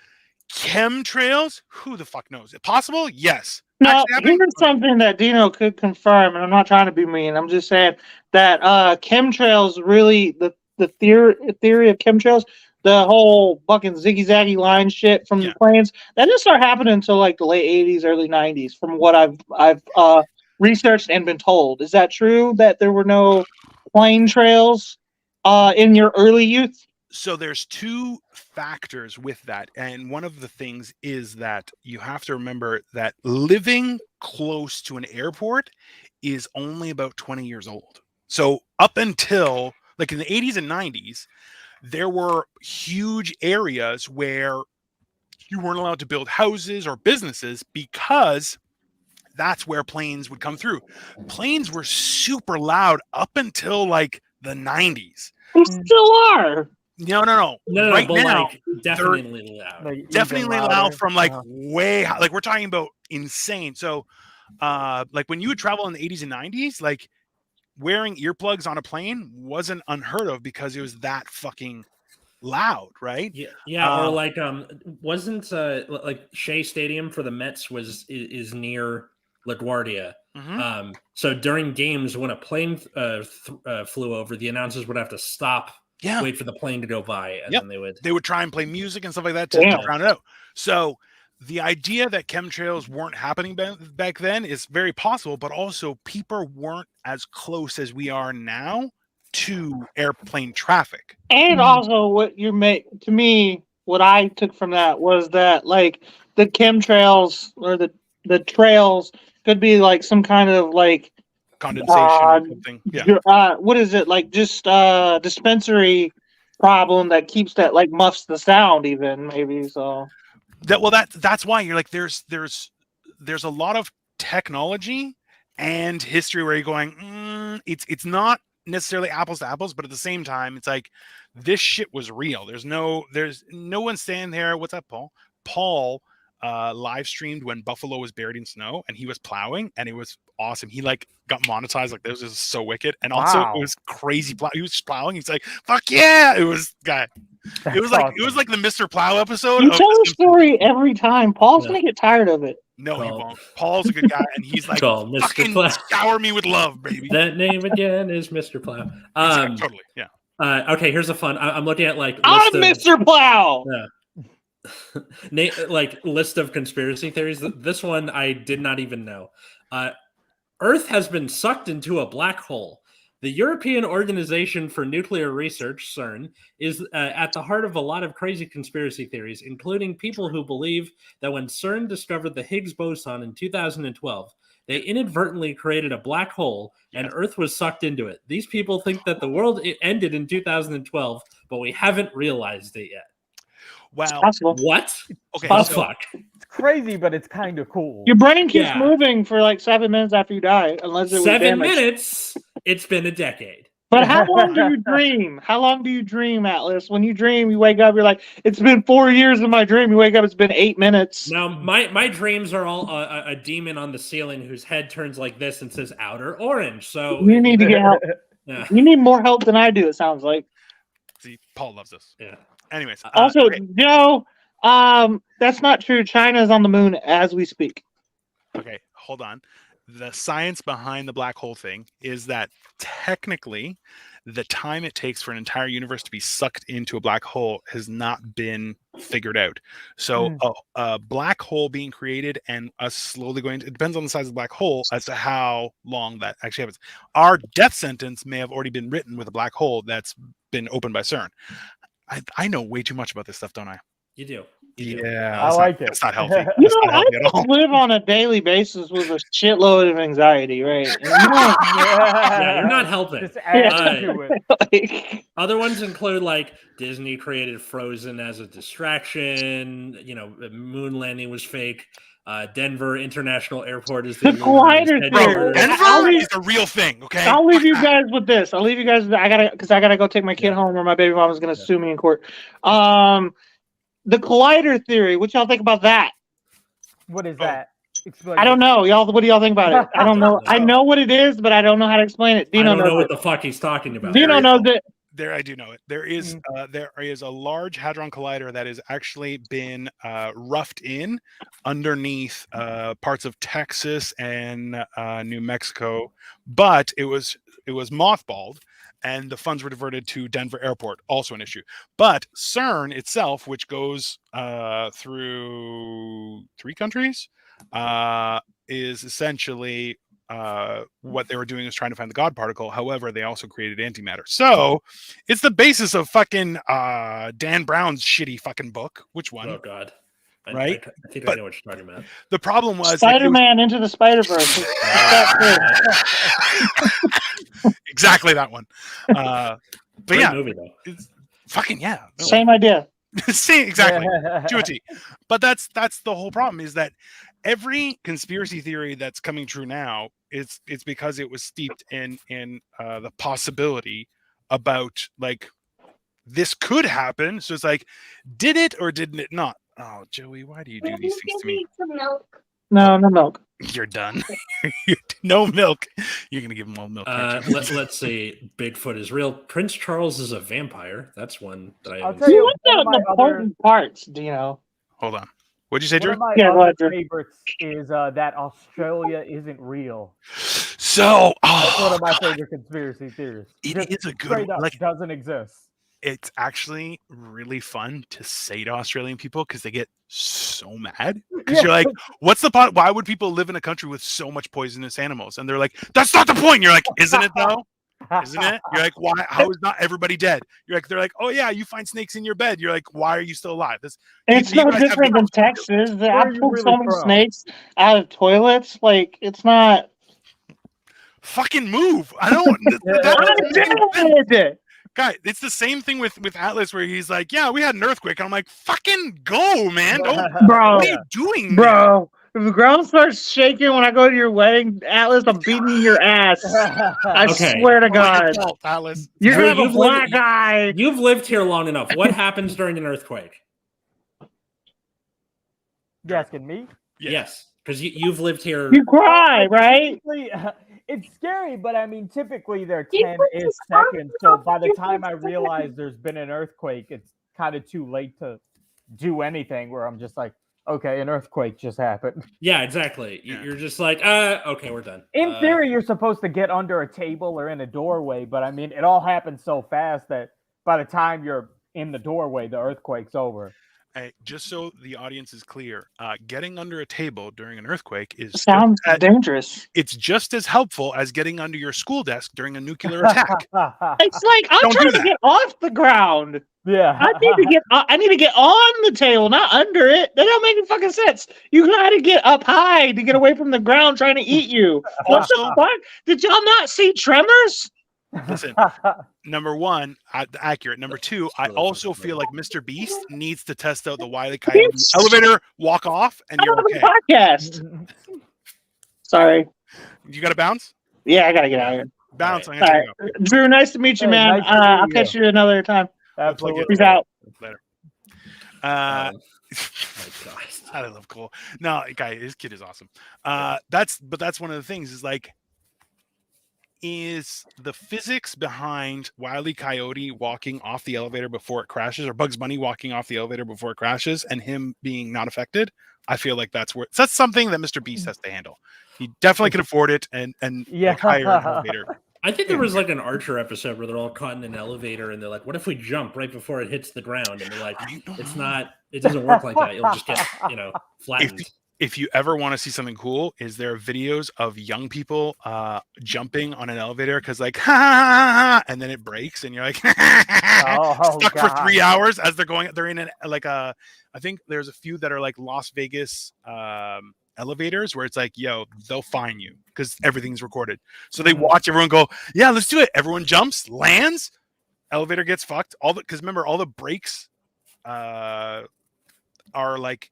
Chemtrails? Who the fuck knows? Possible? Yes. No, Actually happening? here's something that Dino could confirm, and I'm not trying to be mean. I'm just saying that chemtrails really the theory of chemtrails, the whole fucking ziggy zaggy line shit from the planes, that didn't start happening until like the late 80s, early 90s, from what I've researched and been told. Is that true that there were no plane trails in your early youth? So there's two factors with that, and one of the things is that you have to remember that living close to an airport is only about 20 years old. So up until like in the 80s and 90s, there were huge areas where you weren't allowed to build houses or businesses because that's where planes would come through. Planes were super loud up until like the 90s. They still are. No. Right but now, like definitely loud. Like, definitely even loud louder. from like way high. Like we're talking about insane. So like when you would travel in the 80s and 90s, like wearing earplugs on a plane wasn't unheard of because it was that fucking loud, right? Yeah, or like wasn't like Shea Stadium for the Mets is near LaGuardia. Mhm. So during games when a plane flew over, the announcers would have to stop, wait for the plane to go by, and then they would try and play music and stuff like that to drown it out. So the idea that chemtrails weren't happening back then is very possible, but also people weren't as close as we are now to airplane traffic. And also, what what I took from that was that like the chemtrails or the trails could be like some kind of like condensation or something. Yeah. What is it, like just dispensary problem that keeps that, like muffs the sound even, maybe. So that's why you're like there's a lot of technology and history where you're going it's not necessarily apples to apples, but at the same time it's like this shit was real. There's no one standing there. What's up, Paul live streamed when Buffalo was buried in snow and he was plowing, and it was awesome. He like got monetized. Like this is so wicked, and also it was crazy. He was plowing. He's like, "Fuck yeah!" It was like the Mr. Plow episode. You tell the story every time. Paul's gonna get tired of it. No, he won't. Paul's a good guy, and he's like, "Fucking shower me with love, baby." That name again is Mr. Plow. Totally, yeah. Okay, here's a fun. I'm looking at like I'm Mr. Plow. Like list of conspiracy theories. This one I did not even know. Earth has been sucked into a black hole. The European Organization for Nuclear Research, CERN, is at the heart of a lot of crazy conspiracy theories, including people who believe that when CERN discovered the Higgs boson in 2012, they inadvertently created a black hole and Earth was sucked into it. These people think that the world ended in 2012, but we haven't realized it yet. Wow. Possible. What? Okay, The so fuck? It's crazy, but it's kind of cool. Your brain keeps Yeah. moving for like 7 minutes after you die, unless it was 7 damaged. minutes? It's been a decade. But how long do you dream? How long do you dream, Atlas? When you dream, you wake up, you're like, it's been 4 years in my dream. You wake up, it's been 8 minutes. Now, my dreams are all a demon on the ceiling whose head turns like this and says outer orange. So You need to get help. yeah. You need more help than I do, it sounds like. see, Paul loves this. Yeah. Anyways, Also, okay. Joe, that's not true. China is on the moon as we speak. Okay, hold on. The science behind the black hole thing is that technically the time it takes for an entire universe to be sucked into a black hole has not been figured out. So a black hole being created and us slowly going, it depends on the size of the black hole as to how long that actually happens. Our death sentence may have already been written with a black hole that's been opened by CERN. I know way too much about this stuff, don't I? You do. Yeah, I like it. That's not healthy. You That's know, not I healthy at all. live on a daily basis with a shitload of anxiety, right? And Yeah, you're not helping. Just add Uh, to it. like, Other ones include like Disney created Frozen as a distraction. You know, the moon landing was fake. Denver International Airport is The collider headquarters. theory. Bro, Denver I'll leave- is a real thing, okay? I'll leave you guys with this. I gotta go take my kid Yeah. home, or my baby mom is gonna Yeah. sue me in court. The collider theory. What y'all think about that? What is that? Explain I don't it. know, y'all. What do y'all think about it? I don't know. I know what it is, but I don't know how to explain it. I Dino don't know knows what it. the fuck he's talking about. Dino knows it. There, I do know it. There is a large hadron collider that has actually been roughed in underneath parts of Texas and New Mexico, but it was mothballed, and the funds were diverted to Denver Airport. Also an issue. But CERN itself, which goes through 3 countries, is essentially what they were doing is trying to find the God particle. However, they also created antimatter. So it's the basis of fucking Dan Brown's shitty fucking book. Which one? Oh god. Right? I think But I know what you're talking about. the problem was Spider-Man Into the Spider-Verse. exactly that one. But Great yeah, movie though. it's fucking yeah. No. Same idea. See, exactly. To a T. But that's the whole problem is that every conspiracy theory that's coming true now it's because it was steeped in the possibility about like this could happen. So it's like, did it or didn't it not? Oh, Joey, why do you do these things to me? Some milk. No milk. You're done. No milk. You're gonna give him all milk. aren't you? Let's see. Bigfoot is real. Prince Charles is a vampire. That's one that I I'll haven't tell seen. you What's one of the my other, important parts, Dino? Hold on. What'd you say, one Drew? of my Yeah, go other ahead, Drew. favorites is that Australia isn't real. So, That's one of my God, favorite conspiracy theories. It Just is a good straight one. up Like, doesn't exist. it's actually really fun to say to Australian people because they get so mad. Because Yeah. you're like, what's the point? Why would people live in a country with so much poisonous animals? And they're like, that's not the point. You're like, isn't it though? Isn't it? You're like, why? How is not everybody dead? You're like, they're like, oh yeah, you find snakes in your bed. You're like, why are you still alive? This It's you no guys have different no- than Texas. Where I are you pulled really so many from? snakes out of toilets. Like, it's not. fucking move. I don't. that- I did. Guy, it's the same thing with Atlas where he's like, yeah, we had an earthquake. And I'm like, fucking go, man. Don't. Bro, What are you doing, man? bro. If the ground starts shaking when I go to your wedding, Atlas, I'm beating your ass. I Okay. swear to It's not your God. fault, Atlas. You're Drew, gonna have a you've lived- black eye. You've lived here long enough. What happens during an earthquake? You asking me? Yeah. Yes, because you've lived here. You cry, right? Typically, it's scary, but I mean, typically they're You 10 put ish this on seconds. So by the your time I face. realize there's been an earthquake, it's kind of too late to do anything. Where I'm just like, okay, an earthquake just happened. Yeah, exactly. Yeah. You're just like, okay, we're done. In theory, you're supposed to get under a table or in a doorway, but I mean, it all happens so fast that by the time you're in the doorway, the earthquake's over. just so the audience is clear, getting under a table during an earthquake is Sounds dangerous. it's just as helpful as getting under your school desk during a nuclear attack. It's like I'm Don't do trying to that. get off the ground. Yeah. I need to get on the table, not under it. That don't make any fucking sense. You gotta get up high to get away from the ground trying to eat you. What the fuck? Did y'all not see Tremors? Listen, number one, accurate. Number two, I also feel like Mr. Beast needs to test out the Wile E. Coyote elevator, walk off, and you're okay. Podcast. Sorry. You got to bounce? Yeah, I gotta get out of here. Bounce. All I'm gonna right. Drew, nice to meet you, Hey, man. nice to meet I'll you. catch you another time. Absolutely. Peace out. Later. my God. I love Cole. No, guy, his kid is awesome. That's one of the things is like, is the physics behind Wile E. Coyote walking off the elevator before it crashes, or Bugs Bunny walking off the elevator before it crashes, and him being not affected. I feel like that's something that Mr. Beast has to handle. He definitely can afford it, and Yeah. like, hire an elevator. I think there was like an Archer episode where they're all caught in an elevator and they're like, what if we jump right before it hits the ground? And they're like, it doesn't work like that. You'll just get, flattened. If you ever want to see something cool, is there videos of young people jumping on an elevator because like, ha, ha, ha, ha, and then it breaks and you're like, stuck for 3 hours as they're in I think there's a few that are like Las Vegas elevators where it's like, yo, they'll fine you because everything's recorded. So they watch everyone go, yeah, let's do it. Everyone jumps, lands, elevator gets fucked. Because remember, all the brakes are like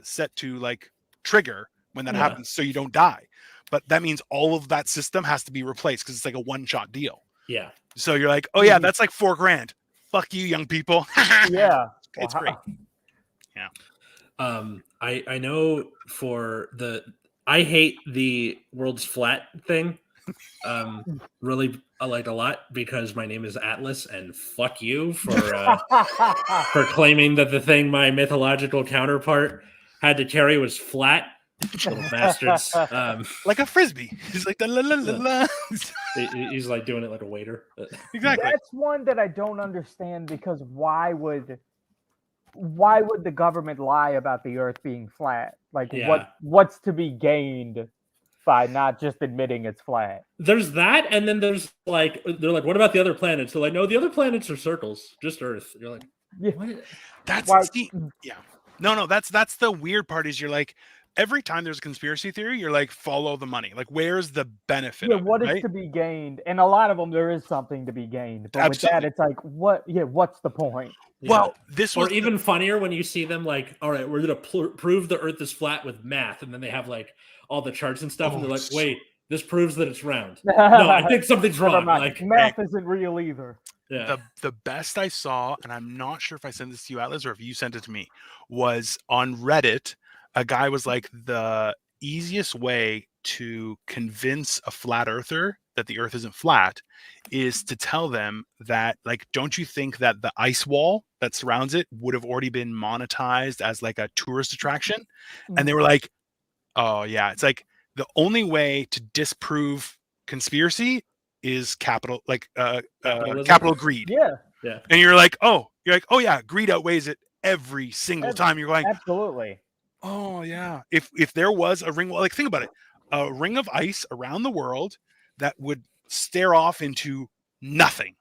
set to like trigger when that happens, so you don't die. But that means all of that system has to be replaced because it's like a one-shot deal. Yeah. So you're like, oh yeah, that's like $4,000. Fuck you, young people. Yeah. It's great. Yeah. I know I hate the world's flat thing really like a lot because my name is Atlas and fuck you for claiming that the thing my mythological counterpart had to carry was flat. Little bastards. Like a frisbee. He's like la, la, la, la. He's like doing it like a waiter. Exactly. That's one that I don't understand because why would the government lie about the earth being flat? Like what's to be gained by not just admitting it's flat? There's that, and then there's like they're like, what about the other planets? They're like, no, the other planets are circles, just Earth. You're like, what? That's yeah. No, that's the weird part is you're like, every time there's a conspiracy theory, you're like, follow the money. Like, where's the benefit? Yeah, of what it, is right? to be gained? And a lot of them, there is something to be gained. But with that, it's like, what? Yeah, what's the point? Yeah. Well, this was even funnier when you see them like, all right, we're gonna prove the Earth is flat with math, and then they have like all the charts and stuff, and they're like, wait, this proves that it's round. No, I think something's wrong. Like math isn't real either. Yeah. The best I saw, and I'm not sure if I sent this to you, Atlas, or if you sent it to me, was on Reddit. A guy was like, the easiest way to convince a flat earther that the earth isn't flat is to tell them that, like, don't you think that the ice wall that surrounds it would have already been monetized as like a tourist attraction? And they were like, oh yeah, it's like the only way to disprove conspiracy is capital greed. Yeah. And you're like, oh yeah, greed outweighs it every single time. You're like, absolutely. Oh yeah. If there was a ring, like think about it, a ring of ice around the world that would stare off into nothing.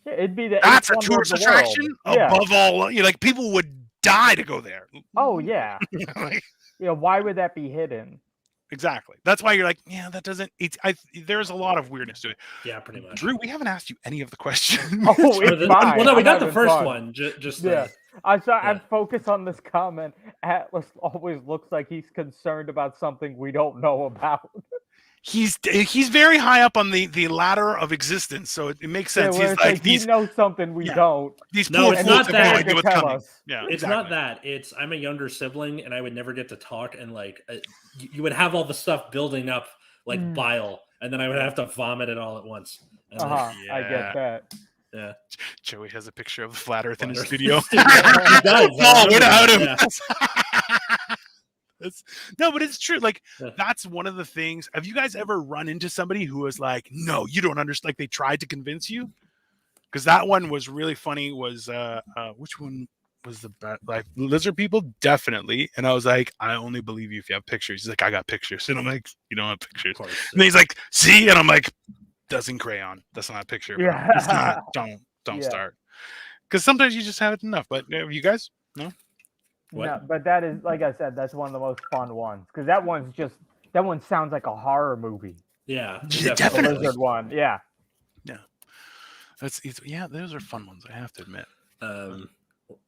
Yeah, it'd be that's a tourist attraction above all. Like people would die to go there. Oh yeah. Like, why would that be hidden? Exactly. That's why you're like, yeah, that doesn't. There's a lot of weirdness to it. Yeah, pretty much. Drew, we haven't asked you any of the questions. Oh, it's fine. Well, no, we got the first one. I'm focused on this comment. Atlas always looks like he's concerned about something we don't know about. He's very high up on the ladder of existence, so it makes sense. Yeah, he's like he knows something we don't. These no, it's not that. No idea what's coming. Yeah, it's not that. It's I'm a younger sibling, and I would never get to talk, and like you would have all the stuff building up like bile, and then I would have to vomit it all at once. I get that. Yeah, Joey has a picture of the flat Earth in his studio. He does. Without him. No, but it's true. Like that's one of the things. Have you guys ever run into somebody who was like, "No, you don't understand"? Like they tried to convince you. Because that one was really funny. Was which one? was the best. Like lizard people, definitely. And I was like, I only believe you if you have pictures. He's like, I got pictures. And I'm like, you don't have pictures. Of course. And he's like, see? And I'm like, that's in crayon. That's not a picture. Bro. Yeah. It's not. Don't start. Because sometimes you just have it enough. But you guys, no? What? No, but that is, like I said, that's one of the most fun ones because that one sounds like a horror movie. Yeah, Yeah, The definitely. lizard one, yeah. Those are fun ones. I have to admit.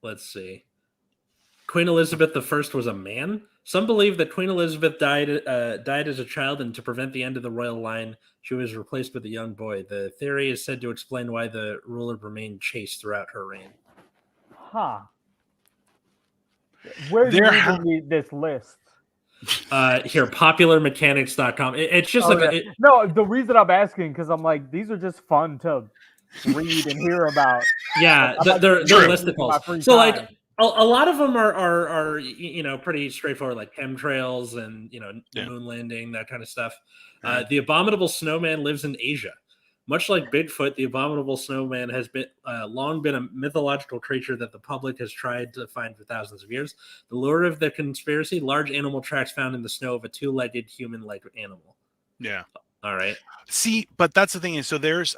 Let's see. Queen Elizabeth I was a man. Some believe that Queen Elizabeth died as a child, and to prevent the end of the royal line, she was replaced with a young boy. The theory is said to explain why the ruler remained chaste throughout her reign. Huh. Where's reading this list? Here, popularmechanics.com. It's just no, the reason I'm asking because I'm like, these are just fun to read and hear about. Yeah, they're listicles. So time. like a lot of them are pretty straightforward, like chemtrails and the moon landing, that kind of stuff. The abominable snowman lives in Asia. Much like Bigfoot, the abominable snowman has been long been a mythological creature that the public has tried to find for thousands of years. The lure of the conspiracy: large animal tracks found in the snow of a two-legged human-like animal. Yeah. All right. See, but that's the thing is, so there's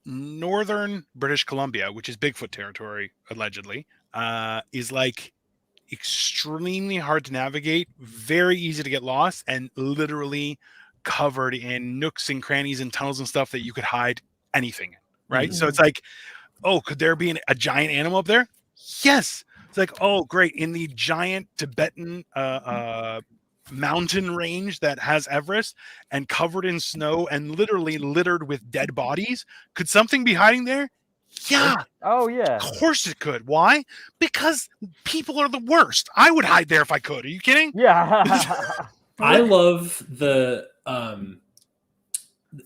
northern British Columbia, which is Bigfoot territory, allegedly, is like extremely hard to navigate, very easy to get lost, and literally covered in nooks and crannies and tunnels and stuff that you could hide anything in, right? Mm-hmm. So it's like, oh, could there be a giant animal up there? Yes. It's like, oh, great. In the giant Tibetan mountain range that has Everest and covered in snow and literally littered with dead bodies, could something be hiding there? Yeah. Oh yeah. Of course it could. Why? Because people are the worst. I would hide there if I could. Are you kidding? Yeah. I love the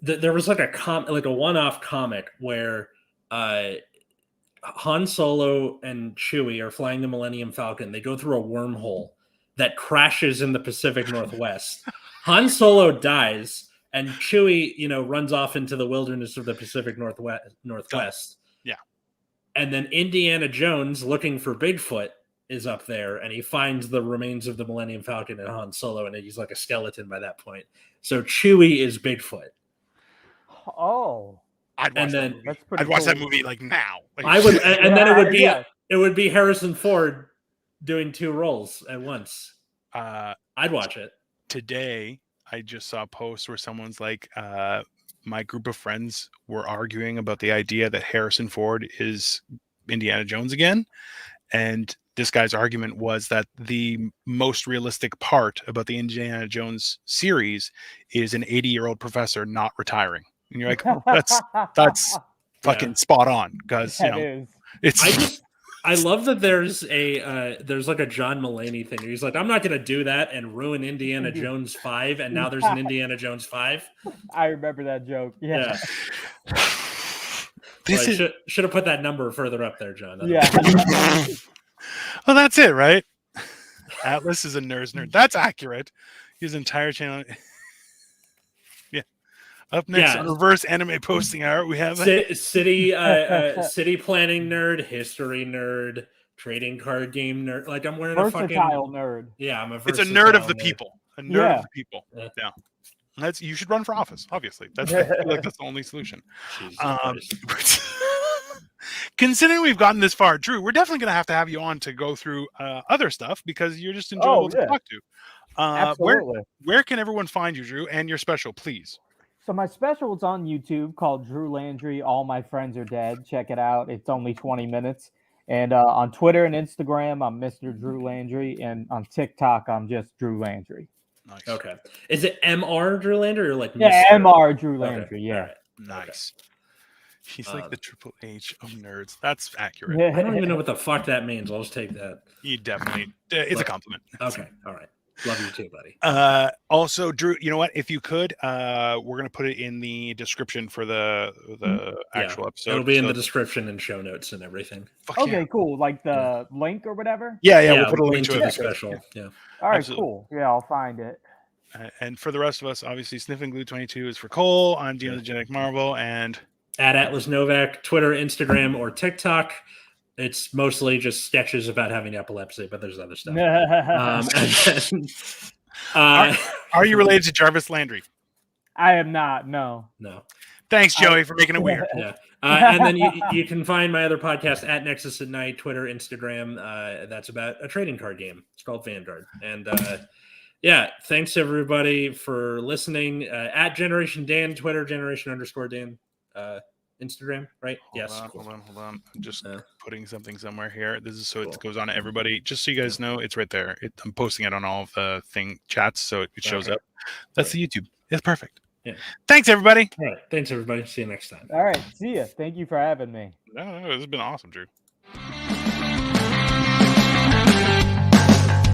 there was like a one-off comic where Han Solo and Chewie are flying the Millennium Falcon. They go through a wormhole that crashes in the Pacific Northwest. Han Solo dies, and Chewie, runs off into the wilderness of the Pacific Northwest. Yeah. And then Indiana Jones, looking for Bigfoot, is up there, and he finds the remains of the Millennium Falcon and Han Solo, and he's like a skeleton by that point. So Chewie is Bigfoot. Oh. I'd watch that movie like now. Like, I would, and then it would be Harrison Ford doing two roles at once. I'd watch it. Today, I just saw a post where someone's like, my group of friends were arguing about the idea that Harrison Ford is Indiana Jones again. And this guy's argument was that the most realistic part about the Indiana Jones series is an 80-year-old professor not retiring. And you're like, oh, that's fucking spot on, because I love that there's like a John Mulaney thing. He's like, I'm not going to do that and ruin Indiana Jones 5, and now there's an Indiana Jones 5. I remember that joke. Yeah. Should have put that number further up there, John. Yeah. Well, that's it, right? Atlas is a nerd. That's accurate. His entire channel. Yeah. Up next, on reverse anime posting hour, we have city planning nerd, history nerd, trading card game nerd. Like, I'm wearing versatile nerd. Yeah, I'm a It's a nerd of the people. A nerd of the people. Yeah. You should run for office, obviously. I feel like that's the only solution. Considering we've gotten this far, Drew, we're definitely going to have you on to go through other stuff, because you're just enjoyable to talk to. Absolutely. Where can everyone find you, Drew, and your special, please? So my special is on YouTube called Drew Landry. All My Friends Are Dead. Check it out. It's only 20 minutes. And on Twitter and Instagram, I'm Mr. Drew Landry. And on TikTok, I'm just Drew Landry. Nice. Okay. Is it MR Drew Landry or like Mr. MR Drew Landry? Okay. Yeah. Right. Nice. Okay. He's like the Triple H of nerds. That's accurate. I don't even know what the fuck that means. I'll just take that. You definitely. It's a compliment. Okay. All right. Love you too, buddy. Also, Drew, you know what? If you could, we're gonna put it in the description for the actual episode. It'll be in the description and show notes and everything. Okay, cool. Like the link or whatever. Yeah. We'll put a link to the special. Yeah. All right, cool. Yeah, I'll find it. And for the rest of us, obviously, Sniffing Glue 22 is for Cole. I'm Dino the Genetic Marvel, and at Atlas Novak, Twitter, Instagram, or TikTok. It's mostly just sketches about having epilepsy, but there's other stuff. And then, Are you related to Jarvis Landry? I am not. No. no. Thanks, Joey, for making it weird. Yeah. And then you can find my other podcast at Nexus at Night, Twitter, Instagram. That's about a trading card game. It's called Vanguard. And yeah, thanks everybody for listening. At Generation Dan, Twitter, Generation_Dan, Instagram, right? Hold on. I'm just putting something somewhere here. This is so it goes on to everybody. Just so you guys know, it's right there. I'm posting it on all of the chats, so it shows up. That's the YouTube. It's perfect. Yeah. Thanks, everybody. All right. Thanks, everybody. See you next time. All right. See ya. Thank you for having me. No, this has been awesome, Drew.